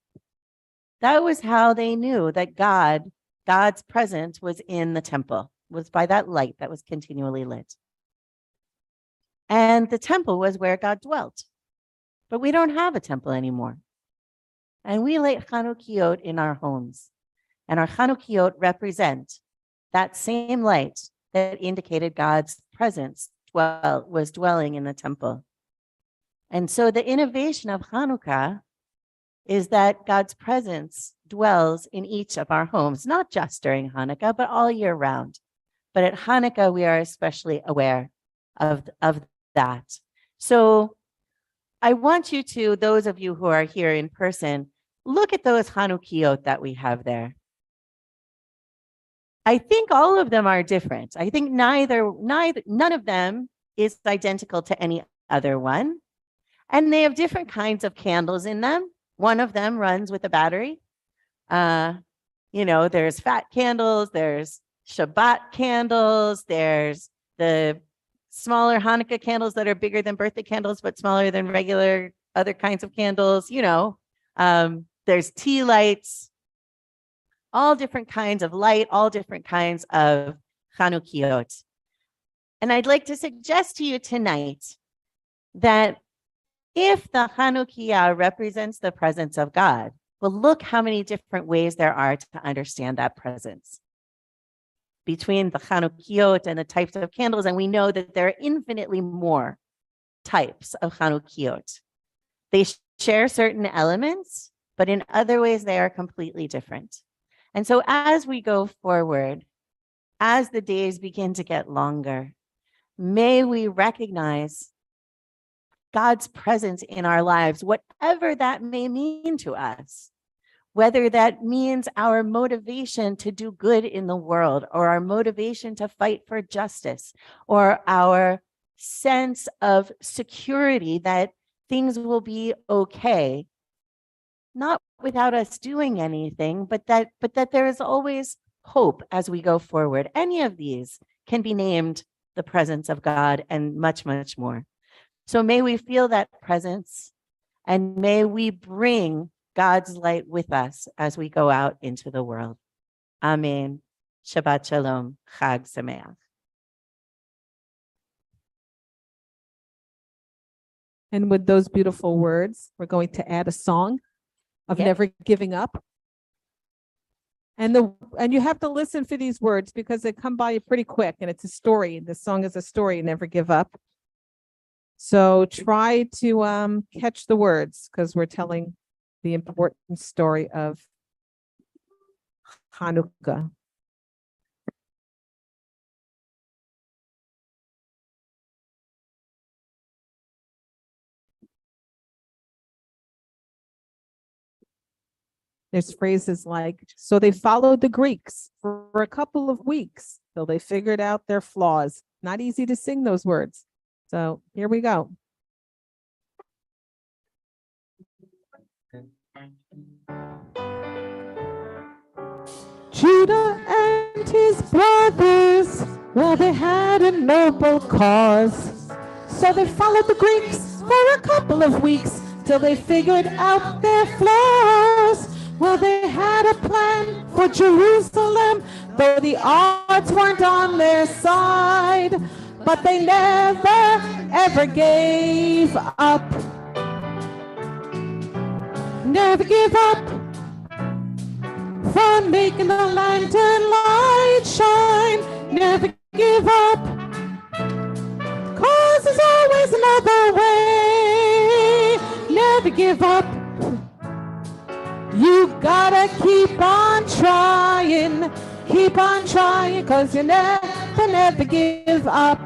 That was how they knew that God's presence was in the temple, was by that light that was continually lit. And the temple was where God dwelt. But we don't have a temple anymore. And we light Chanukkiot in our homes. And our Chanukkiot represent that same light that indicated God's presence was dwelling in the temple. And so the innovation of Hanukkah is that God's presence dwells in each of our homes, not just during Hanukkah, but all year round. But at Hanukkah, we are especially aware of that. So I want you to, those of you who are here in person, look at those Hanukkiot that we have there. I think all of them are different. I think none of them is identical to any other one. And they have different kinds of candles in them. One of them runs with a battery. There's fat candles, there's Shabbat candles, there's the smaller Hanukkah candles that are bigger than birthday candles, but smaller than regular other kinds of candles. There's tea lights, all different kinds of light, all different kinds of Chanukkiot. And I'd like to suggest to you tonight that if the Chanukkiah represents the presence of God, well, look how many different ways there are to understand that presence between the Chanukkiot and the types of candles. And we know that there are infinitely more types of Chanukkiot. They share certain elements, but in other ways, they are completely different. And so as we go forward, as the days begin to get longer, may we recognize God's presence in our lives, whatever that may mean to us, whether that means our motivation to do good in the world, or our motivation to fight for justice, or our sense of security that things will be okay, not without us doing anything, but that there is always hope as we go forward. Any of these can be named the presence of God and much, much more. So may we feel that presence, and may we bring God's light with us as we go out into the world. Amen. Shabbat Shalom. Chag Sameach. And with those beautiful words, we're going to add a song of Yep. never giving up. And you have to listen for these words because they come by you pretty quick, and it's a story. This song is a story, never give up. So try to catch the words because we're telling the important story of Hanukkah. There's phrases like, so they followed the Greeks for a couple of weeks till they figured out their flaws. Not easy to sing those words. So here we go. Judah and his brothers, well, they had a noble cause. So they followed the Greeks for a couple of weeks till they figured out their flaws. Well, they had a plan for Jerusalem, though the odds weren't on their side. But they never, ever gave up. Never give up from making the lantern light shine. Never give up, 'cause there's always another way. Never give up. You gotta keep on trying, 'cause you never give up.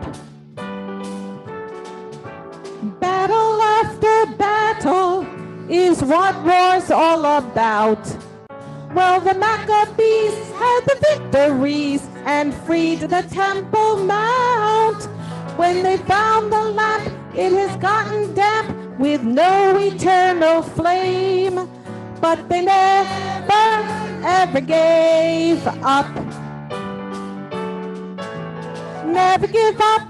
Battle after battle is what war's all about. Well, the Maccabees had the victories and freed the Temple Mount. When they found the lamp, it has gotten damp with no eternal flame. But they never, ever gave up. Never give up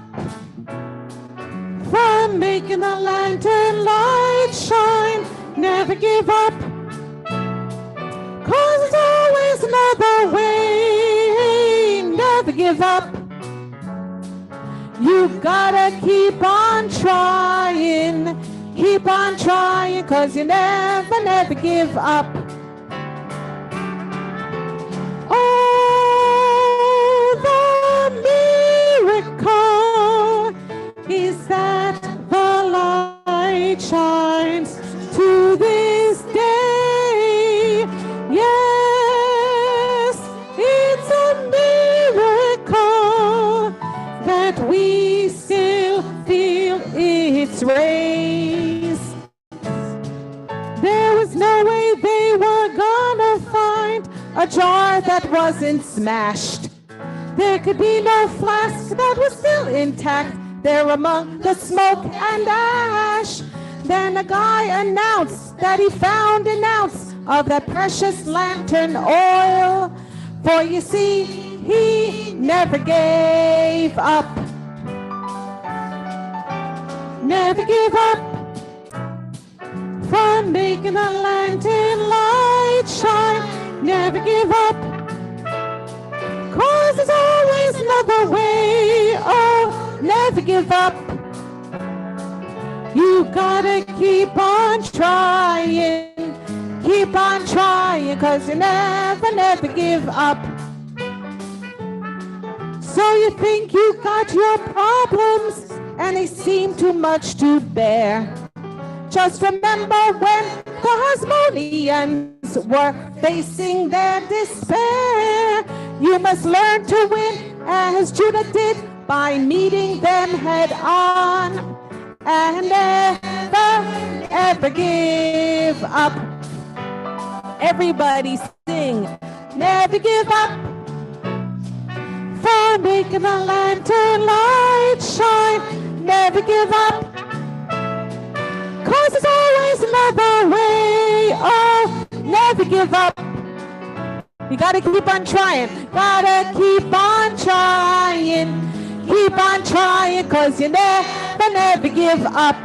from making the lantern light shine. Never give up, 'cause there's always another way. Never give up. You gotta keep on trying, 'cause you never give up. Oh, the miracle is that the light shines to this day. Yes, it's a miracle that we still feel its rays. There was no way they were gonna find a jar that wasn't smashed. There could be no flask that was still intact there among the smoke and ash. Then a guy announced that he found an ounce of that precious lantern oil. For you see, he never gave up. Never give up from making the lantern light shine. Never give up, 'cause there's always another way. Oh, never give up. You gotta keep on trying, 'cause you never give up. So you think you got your problems and they seem too much to bear. Just remember when the Hasmoneans were facing their despair. You must learn to win as Judah did by meeting them head on. And never, ever give up. Everybody sing, never give up. For making the lantern light shine, never give up. 'Cause there's always another way. Oh, never give up. You gotta keep on trying. Gotta keep on trying. Keep on trying, 'cause you never give up.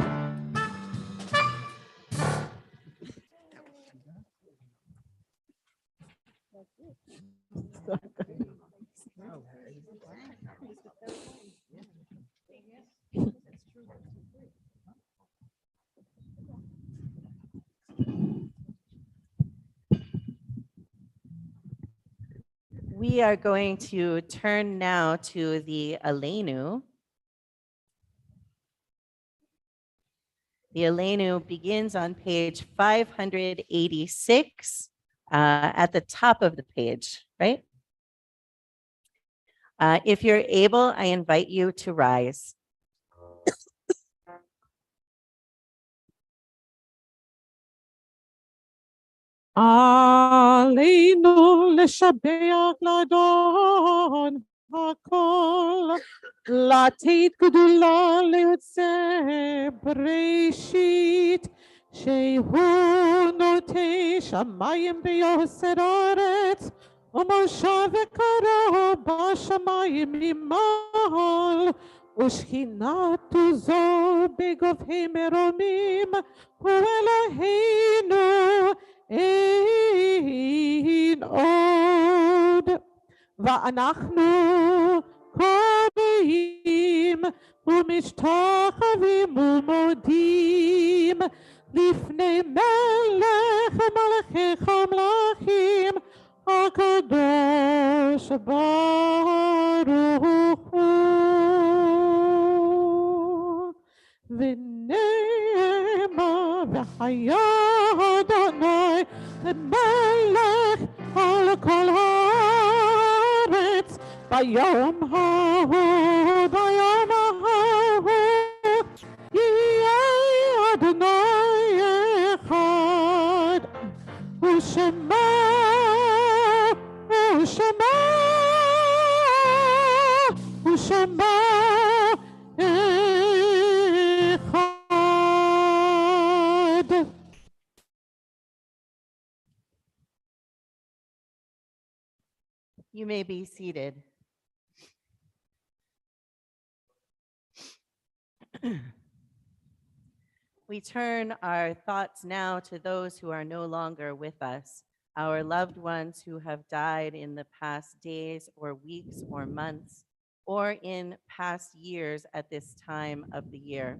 We are going to turn now to the Aleinu. The Aleinu begins on page 586 at the top of the page, right? If you're able, I invite you to rise. עלינו לשבח לאדון הכל, לתת גדולה ליוצא בראשית, שהוא נוטה שמיים ויוסד ארץ, ומושב וקרא בשמיים ממעל, ושכינתו זו בגובהי מרומים, הוא אלוהינו אין עוד. ואנחנו קוראים ומשתחווים ומודים לפני מלך מלכי המלכים הקדוש ברוך הוא. ונאמר וחיה אדוני למלך על כל הארץ ביום ההוא ביום ההוא יהיה אדוני אחד ושמה אחד. You may be seated. We turn our thoughts now to those who are no longer with us, our loved ones who have died in the past days or weeks or months, or in past years at this time of the year.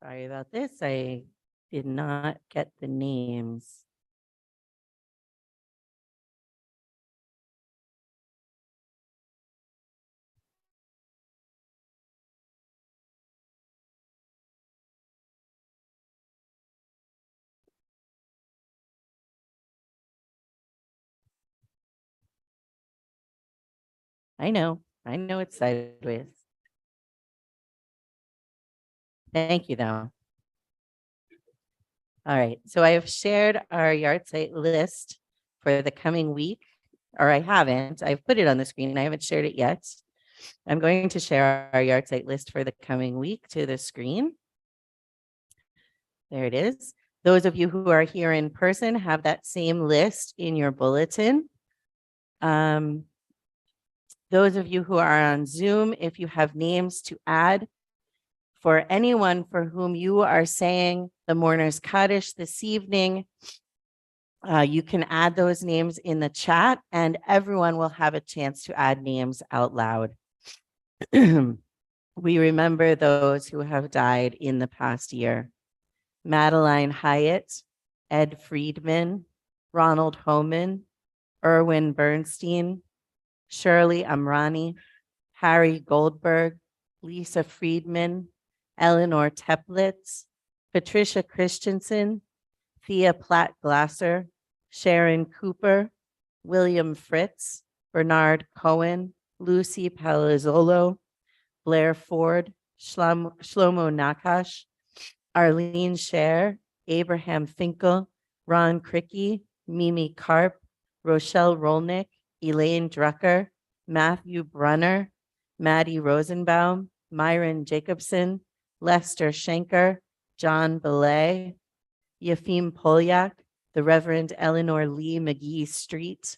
Sorry about this. I did not get the names. I know it's sideways. Thank you, though. All right, so I have shared our yard site list for the coming week, or I haven't. I've put it on the screen. I haven't shared it yet. I'm going to share our yard site list for the coming week to the screen. There it is. Those of you who are here in person have that same list in your bulletin. Those of you who are on Zoom, if you have names to add for anyone for whom you are saying the Mourner's Kaddish this evening, you can add those names in the chat and everyone will have a chance to add names out loud. We remember those who have died in the past year. Madeline Hyatt, Ed Friedman, Ronald Homan, Erwin Bernstein, Shirley Amrani, Harry Goldberg, Lisa Friedman, Eleanor Teplitz, Patricia Christensen, Thea Platt Glasser, Sharon Cooper, William Fritz, Bernard Cohen, Lucy Palazzolo, Blair Ford, Shlomo Nakash, Arlene Scher, Abraham Finkel, Ron Cricky, Mimi Karp, Rochelle Rolnick, Elaine Drucker, Matthew Brunner, Maddie Rosenbaum, Myron Jacobson, Lester Schenker, John Belay, Yefim Polyak, the Reverend Eleanor Lee McGee Street,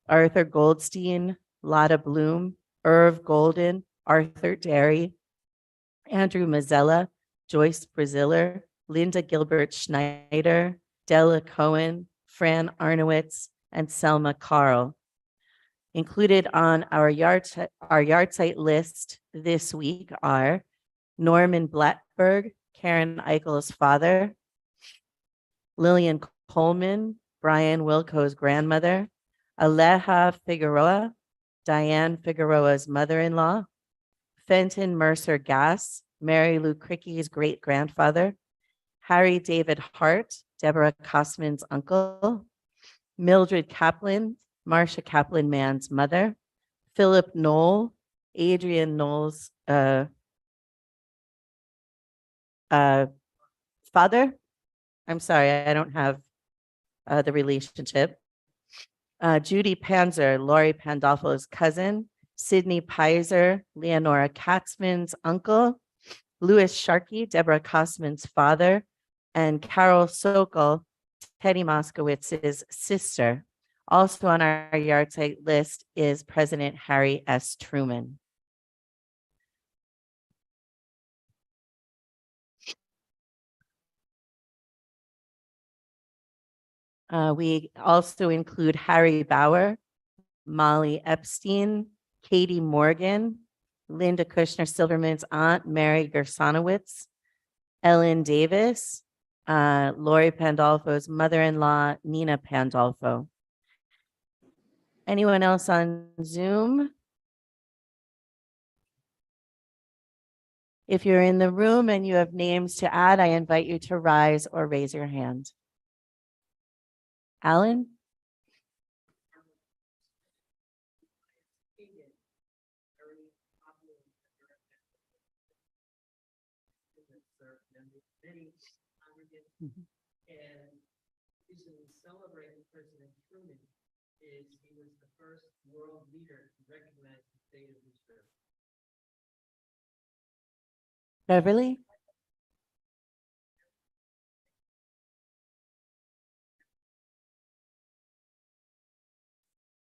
Arthur Goldstein, Lotta Bloom, Irv Golden, Arthur Derry, Andrew Mazzella, Joyce Braziller, Linda Gilbert Schneider, Della Cohen, Fran Arnowitz, and Selma Carl. Included on our yard site list this week are Norman Blackberg, Karen Eichel's father, Lillian Coleman, Brian Wilco's grandmother, Aleja Figueroa, Diane Figueroa's mother-in-law, Fenton Mercer Gass, Mary Lou Crickey's great-grandfather, Harry David Hart, Deborah Kosman's uncle, Mildred Kaplan, Marcia Kaplan Mann's mother, Philip Knoll, Adrian Knoll's father. I'm sorry, I don't have the relationship. Judy Panzer, Laurie Pandolfo's cousin, Sidney Pizer, Leonora Katzman's uncle, Louis Sharkey, Deborah Kosman's father, and Carol Sokol, Teddy Moskowitz's sister. Also on our yard site list is President Harry S. Truman. We also include Harry Bauer, Molly Epstein, Katie Morgan, Linda Kushner Silverman's aunt, Mary Gersanowitz, Ellen Davis, Lori Pandolfo's mother-in-law, Nina Pandolfo. Anyone else on Zoom? If you're in the room and you have names to add, I invite you to rise or raise your hand. Alan? And the reason we celebrate President Truman is he was the first world leader to recognize the state of Israel. Beverly?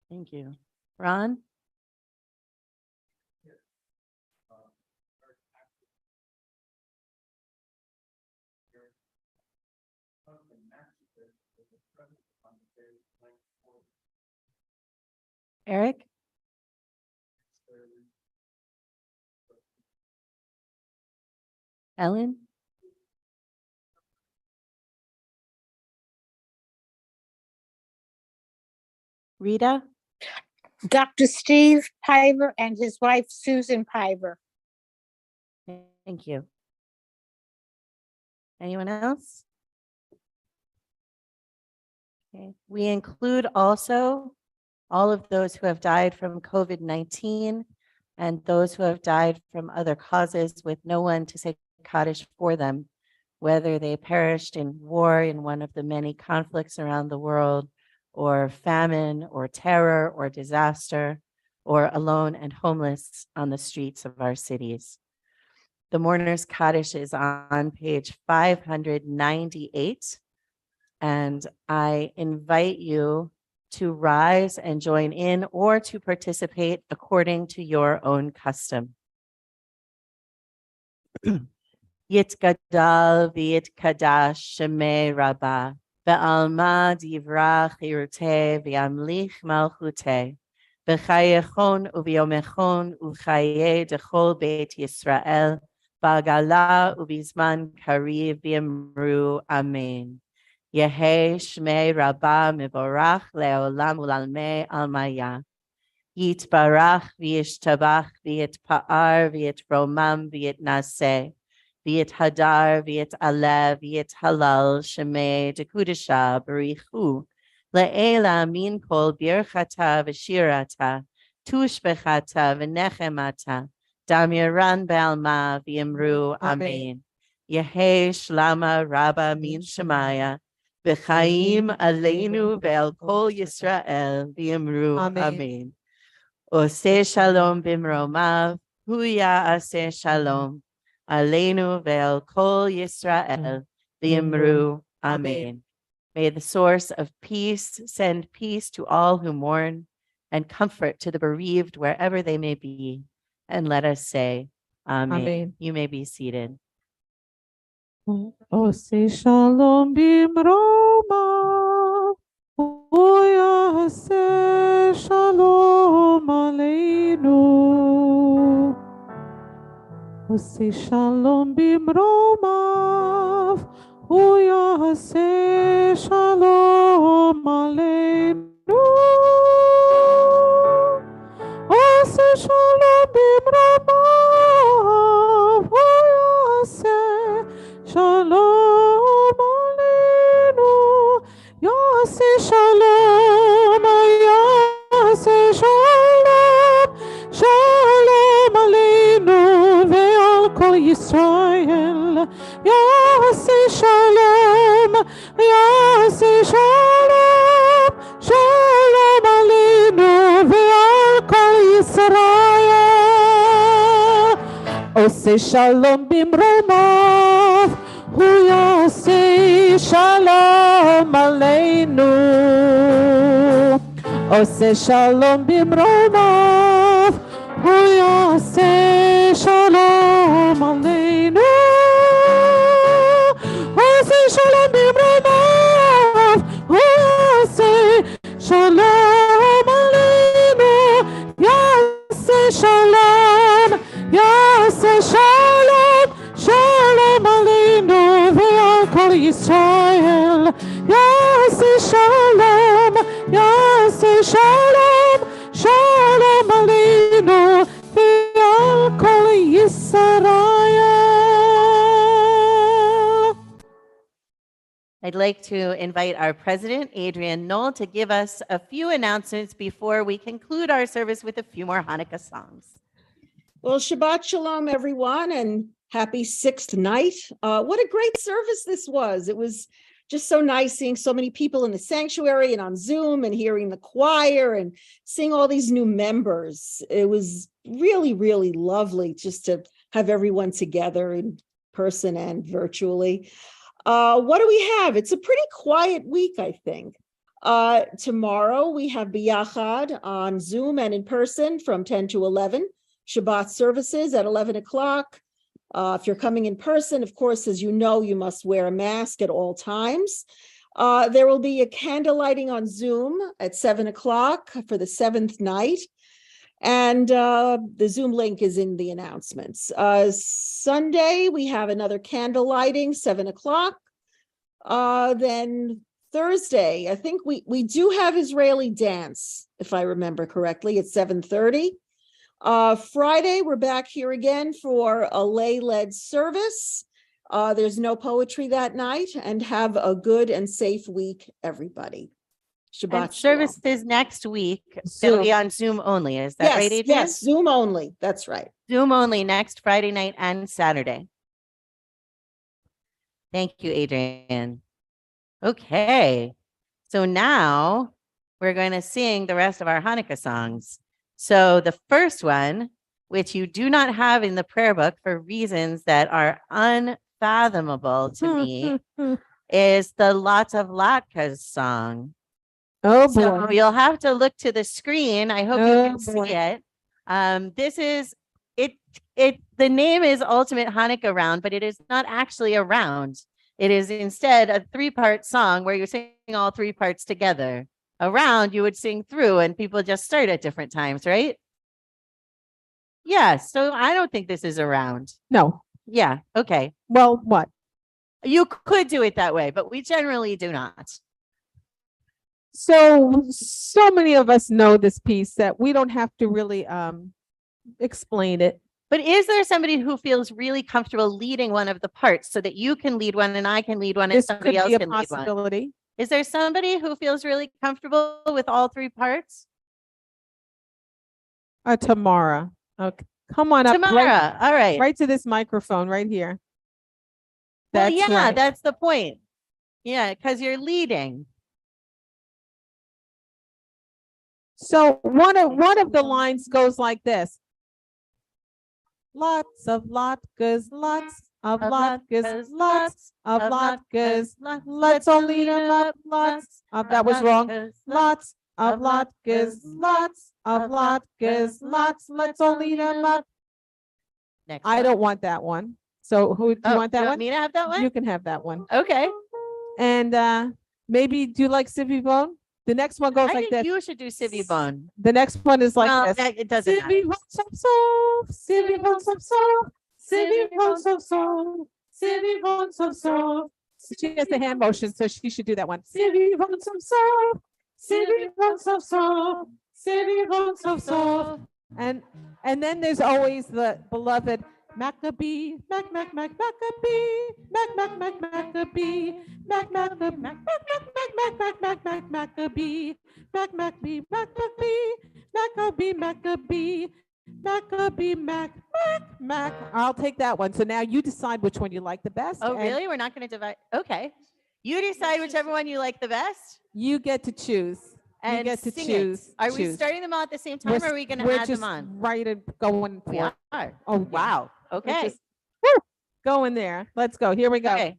Thank you. Ron? Eric? Ellen? Rita? Dr. Steve Piver and his wife, Susan Piver. Thank you. Anyone else? Okay. We include also all of those who have died from COVID-19 and those who have died from other causes with no one to say Kaddish for them, whether they perished in war in one of the many conflicts around the world, or famine, or terror, or disaster, or alone and homeless on the streets of our cities. The Mourner's Kaddish is on page 598, and I invite you to rise and join in or to participate according to your own custom. Yitgadal v'yitkadash shemei rabbah, ve'alma divra chiruteh v'yamlich malchuteh, v'chayechon u'v'yomechon u'chayeh dechol beit Yisrael, ba'gala u'bizman kariv v'yamru amen. Yehei shmei rabbah mivorach le'olam u'lalmei almaya. Yitbarach v'yishtabach v'yitpa'ar v'yitromam v'yitnaseh. V'yit hadar, v'yit alev, v'yit halal, shemei, dekudisha, barichu, le'ela min kol birchata v'shirata, tushbechata v'nechemata, damiran b'alma v'yimru amen. Yehei shlama rabba min shemaya, v'chaim aleinu ve'el kol Yisrael v'yimru amen. Oseh shalom b'mromav, huya aseh shalom. Aleinu ve'el kol Yisrael v'yimru amen. May the source of peace send peace to all who mourn and comfort to the bereaved wherever they may be. And let us say, amen. Amen. You may be seated. Oseh shalom b'mromav, uyaseh shalom aleinu. Oseh shalom shalom bimromav, hu yaseh shalom aleinu. Yaseh shalom bimromav, hu yaseh shalom aleinu. Yaseh shalom, yaseh shalom, shalom aleinu ve'al kol Yisrael. Yaseh shalom, yaseh shalom, shalom aleinu ve'al kol Yisrael. Oseh shalom bimromav, hu yaseh shalom aleinu. Oseh shalom bimromav, hu yaseh shalom aleinu. Oseh shalom bimromav, hu yaseh shalom aleinu. Yaseh shalom, yaseh shalom, shalom aleinu ve'al kol Yisrael. Yaseh shalom, yaseh shalom, shalom aleinu ve'al kol Yisrael. I'd like to invite our president, Adrian Knoll, to give us a few announcements before we conclude our service with a few more Hanukkah songs. Well, Shabbat Shalom, everyone, and happy sixth night. What a great service this was. It was just so nice seeing so many people in the sanctuary and on Zoom and hearing the choir and seeing all these new members. It was really, really lovely just to have everyone together in person and virtually. What do we have? It's a pretty quiet week, I think. Tomorrow we have Biyachad on Zoom and in person from 10 to 11. Shabbat services at 11 o'clock. If you're coming in person, of course, as you know, you must wear a mask at all times. There will be a candle lighting on Zoom at 7 o'clock for the seventh night. And the Zoom link is in the announcements. Sunday, we have another candle lighting, 7 o'clock. Then Thursday, I think we do have Israeli dance, if I remember correctly, at 7:30. Friday, we're back here again for a lay-led service. There's no poetry that night, and have a good and safe week, everybody. Shabbat And shalom. services next week will Zoom. be on Zoom only. Is that right, Adrian? Yes, Zoom only. That's right. Zoom only next Friday night and Saturday. Thank you, Adrian. Okay, so now we're going to sing the rest of our Hanukkah songs. So the first one, which you do not have in the prayer book for reasons that are unfathomable to me, is the Lots of Latkes song. Oh So boy. you'll have to look to the screen. I hope you Oh, can boy. see it. This is it. The name is Ultimate Hanukkah Round, but it is not actually a round. It is instead a three-part song where you're singing all three parts together. A round you would sing through, and people just start at different times, right? Yeah. So I don't think this is a round. No. Yeah. Okay. Well, what? You could do it that way, but we generally do not. So many of us know this piece that we don't have to really explain it. But is there somebody who feels really comfortable leading one of the parts so that you can lead one and I can lead one and This somebody could else be a can lead one? possibility. Is there somebody who feels really comfortable with all three parts? Tamara. Okay. Come on up. Tamara. All right. Right to this microphone right here. Well, That's yeah, right. that's the point. Yeah, because you're leading. So one of the lines goes like this. Lots of latkes, lots of latkes, lots of latkes. Let's all lead them up. Lots of, that was wrong. Lots of latkes, lots of latkes, lots. Let's all lead them up. Next I one. don't want that one. So who do you want that you one? want me to have that one? You can have that one. Okay. And maybe do you like Civvy Bone? The next one goes I like think this. you should do Civvy Bone. The next one is like Well, this. it doesn't matter. Civvy Bone, Civvy Bone, She has the hand motion, so she should do that one. And then there's always the beloved Maccabee, Maccabee, Maccabee, Mac. I'll take that one. So now you decide which one you like the best. Oh, and really? We're not going to divide. Okay. You decide whichever one you like the best. You get to choose. And you get to sing choose. it. Are we choose. starting them all at the same time, or are we going to We're add just them on? right and going for We it. are. Oh, Wow. Okay. just go in there. Let's go. Here we go. Okay.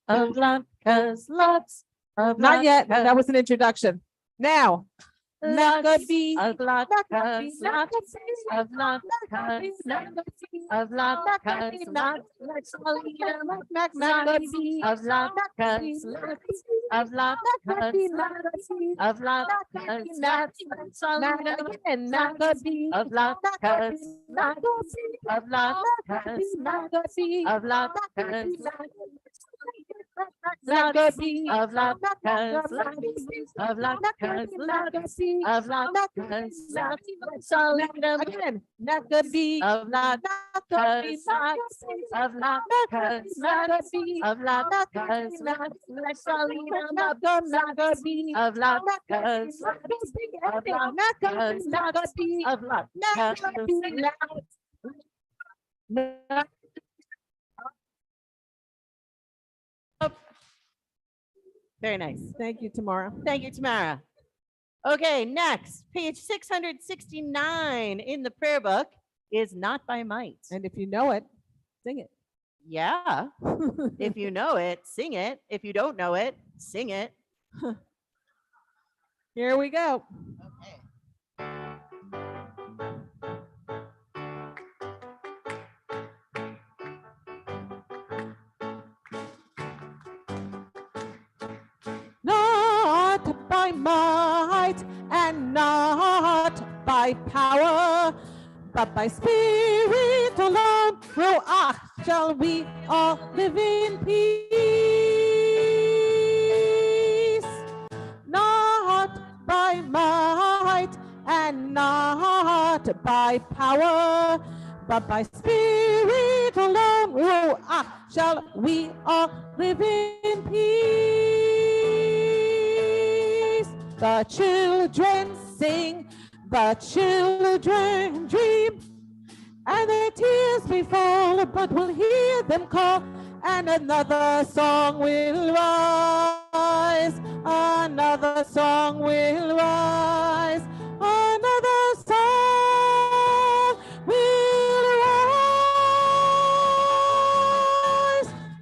Of latkes, lots of Not yet. latkes. That was an introduction. Now. Maccabee of latkes, lots of latkes, of latkes, let's all eat 'em. Maccabee of latkes, lots of latkes, of latkes, let's all eat 'em. Maccabee of latkes, lots of latkes, of latkes, Maccabee of latkes, of latkes, of latkes, let's all eat 'em. Again. Maccabee of latkes, of latkes, of latkes, let's all eat 'em. Maccabee of latkes, of latkes, of latkes. Very nice. Thank you, Tamara. Thank you, Tamara. Okay, next, page 669 in the prayer book is Not by Might. And if you know it, sing it. Yeah. If you know it, sing it. If you don't know it, sing it. Here we go. Not by might and not by power, but by spirit alone, Ruach, shall we all live in peace. Not by might and not by power, but by spirit alone, Ruach, shall we all live in peace. The children sing, the children dream, and their tears may fall, but we'll hear them call, and another song will rise, another song will rise, another song will rise.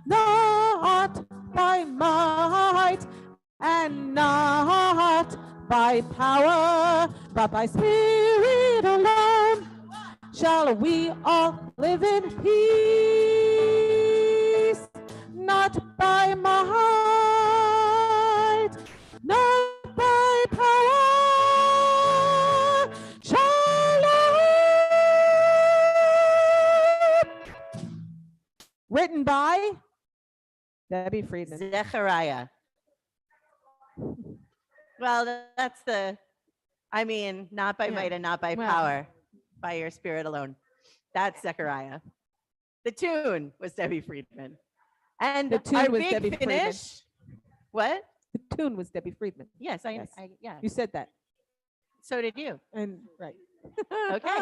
Not by might and not by power, but by spirit alone, shall we all live in peace. Not by might, not by power, shalom. Written by Debbie Friedman. Zechariah. Well, that's not by might and not by power, by your spirit alone. That's Zechariah. The tune was Debbie Friedman. And The tune our was big Debbie Friedman. finish. What? The tune was Debbie Friedman. Yes, Yes. yeah. You said that. So did you. And right. Okay.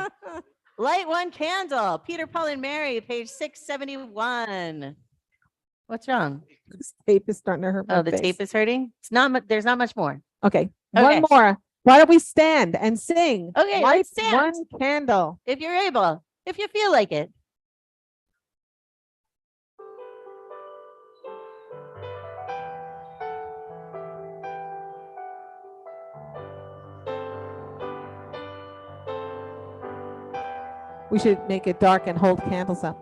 Light one candle. Peter, Paul, and Mary, page 671. What's wrong? This tape is starting to hurt my Oh, the face. tape is hurting? It's not there's not much more. Okay. Okay. One more. Why don't we stand and sing? Okay, Light let's stand. one candle. If you're able, if you feel like it. We should make it dark and hold candles up.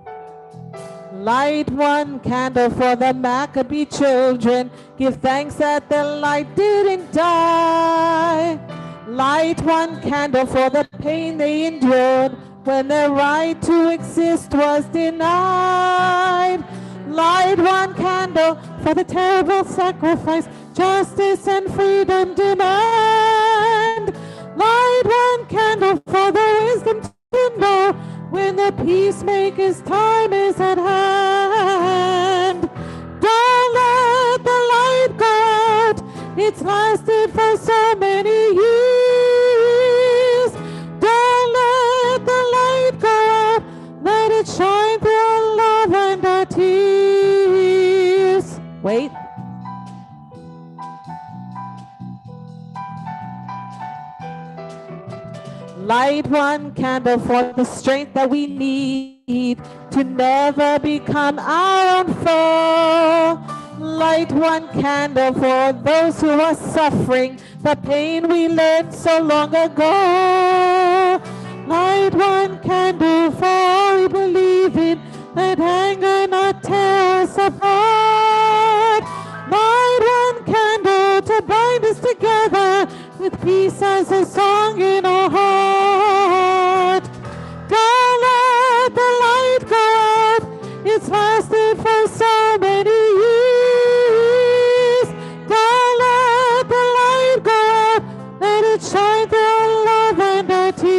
Light one candle for the Maccabee children. Give thanks that the light didn't die. Light one candle for the pain they endured. when their right to exist was denied. Light one candle for the terrible sacrifice, justice and freedom demand. Light one candle for the wisdom to know when the peacemaker's time is at hand. Don't let the light go out, it's lasted for so many years. Don't let the light go out, let it shine through our love and our tears. Wait. Light one candle for the strength that we need to never become our own foe. Light one candle for those who are suffering the pain we learned so long ago. Light one candle for all we believe in, let anger not tear us apart. Light one candle to bind us together with peace as a song in our heart. Don't let the light go out, it's lasted for so many years. Don't let the light go out, let it shine through our love and our tears.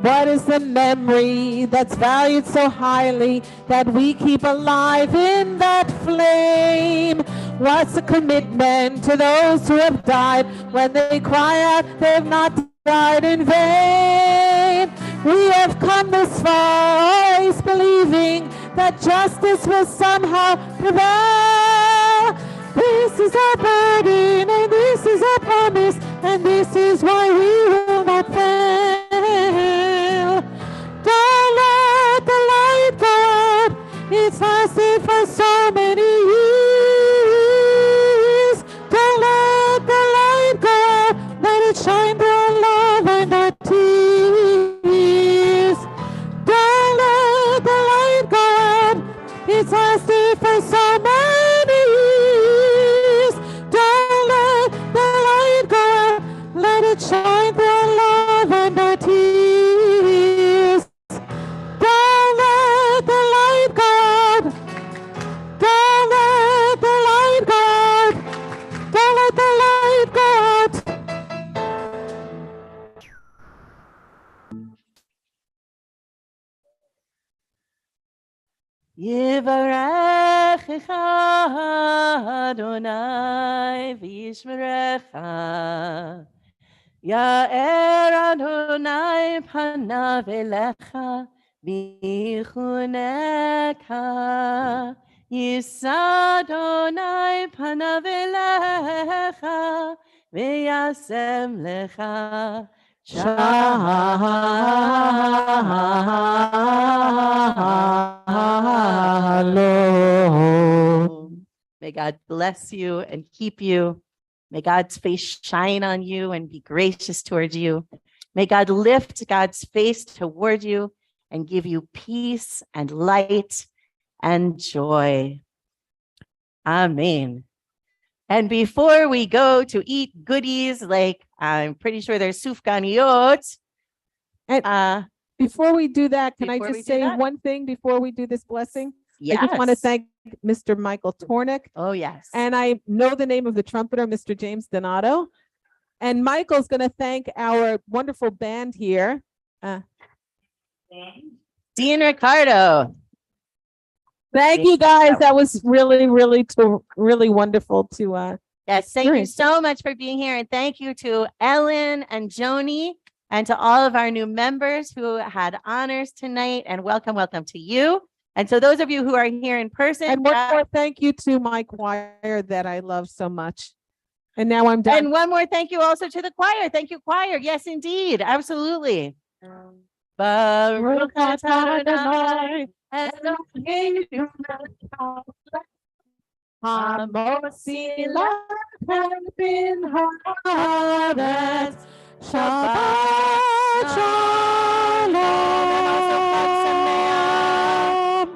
What is the memory that's valued so highly that we keep alive in that flame? What's the commitment to those who have died when they cry out they have not died in vain? We have come this far, always believing that justice will somehow prevail. This is our burden and this is our promise, and this is why we will not fail. Don't let the light go out, it's lasted for so many years. Don't let the light go out, let it shine through our love and our tears. Don't let the light go out, it's lasted for so many years. Don't let the light go out, let it shine through our love and our tears. Don't let the light go out. Don't let the light go out. Don't let the light go out. Yivarechecha Adonai v'yishmerecha. Ya'er Adonai panav elecha v'yichuneka. Yisa Adonai panav elecha v'yasem lecha Shalom. May God bless you and keep you. May God's face shine on you and be gracious towards you. May God lift God's face toward you and give you peace and light and joy. Amen. And before we go to eat goodies, like I'm pretty sure there's sufganiyot. And before we do that, can I before we just do say that? one thing before we do this blessing? Yes. I just want to thank Mr. Michael Tornick. Oh, yes. And I know the name of the trumpeter, Mr. James Donato. And Michael's going to thank our wonderful band here. Dean Ricardo. Thank you guys. That was really, really wonderful to Yes, thank you experience. so much for being here. And thank you to Ellen and Joni and to all of our new members who had honors tonight. And welcome to you. And so those of you who are here in person. And one more thank you to my choir that I love so much. And now I'm done. And one more thank you also to the choir. Thank you, choir. Yes, indeed. Absolutely. Baruch atah Adonai Eloheinu Hamotzi lachem bin haaretz. Shabbat Shalom.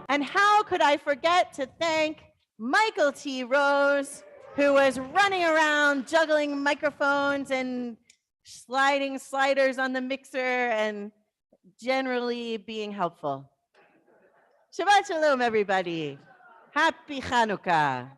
And how could I forget to thank Michael T. Rose, who was running around juggling microphones and sliding sliders on the mixer and generally being helpful. Shabbat Shalom, everybody. Happy Hanukkah.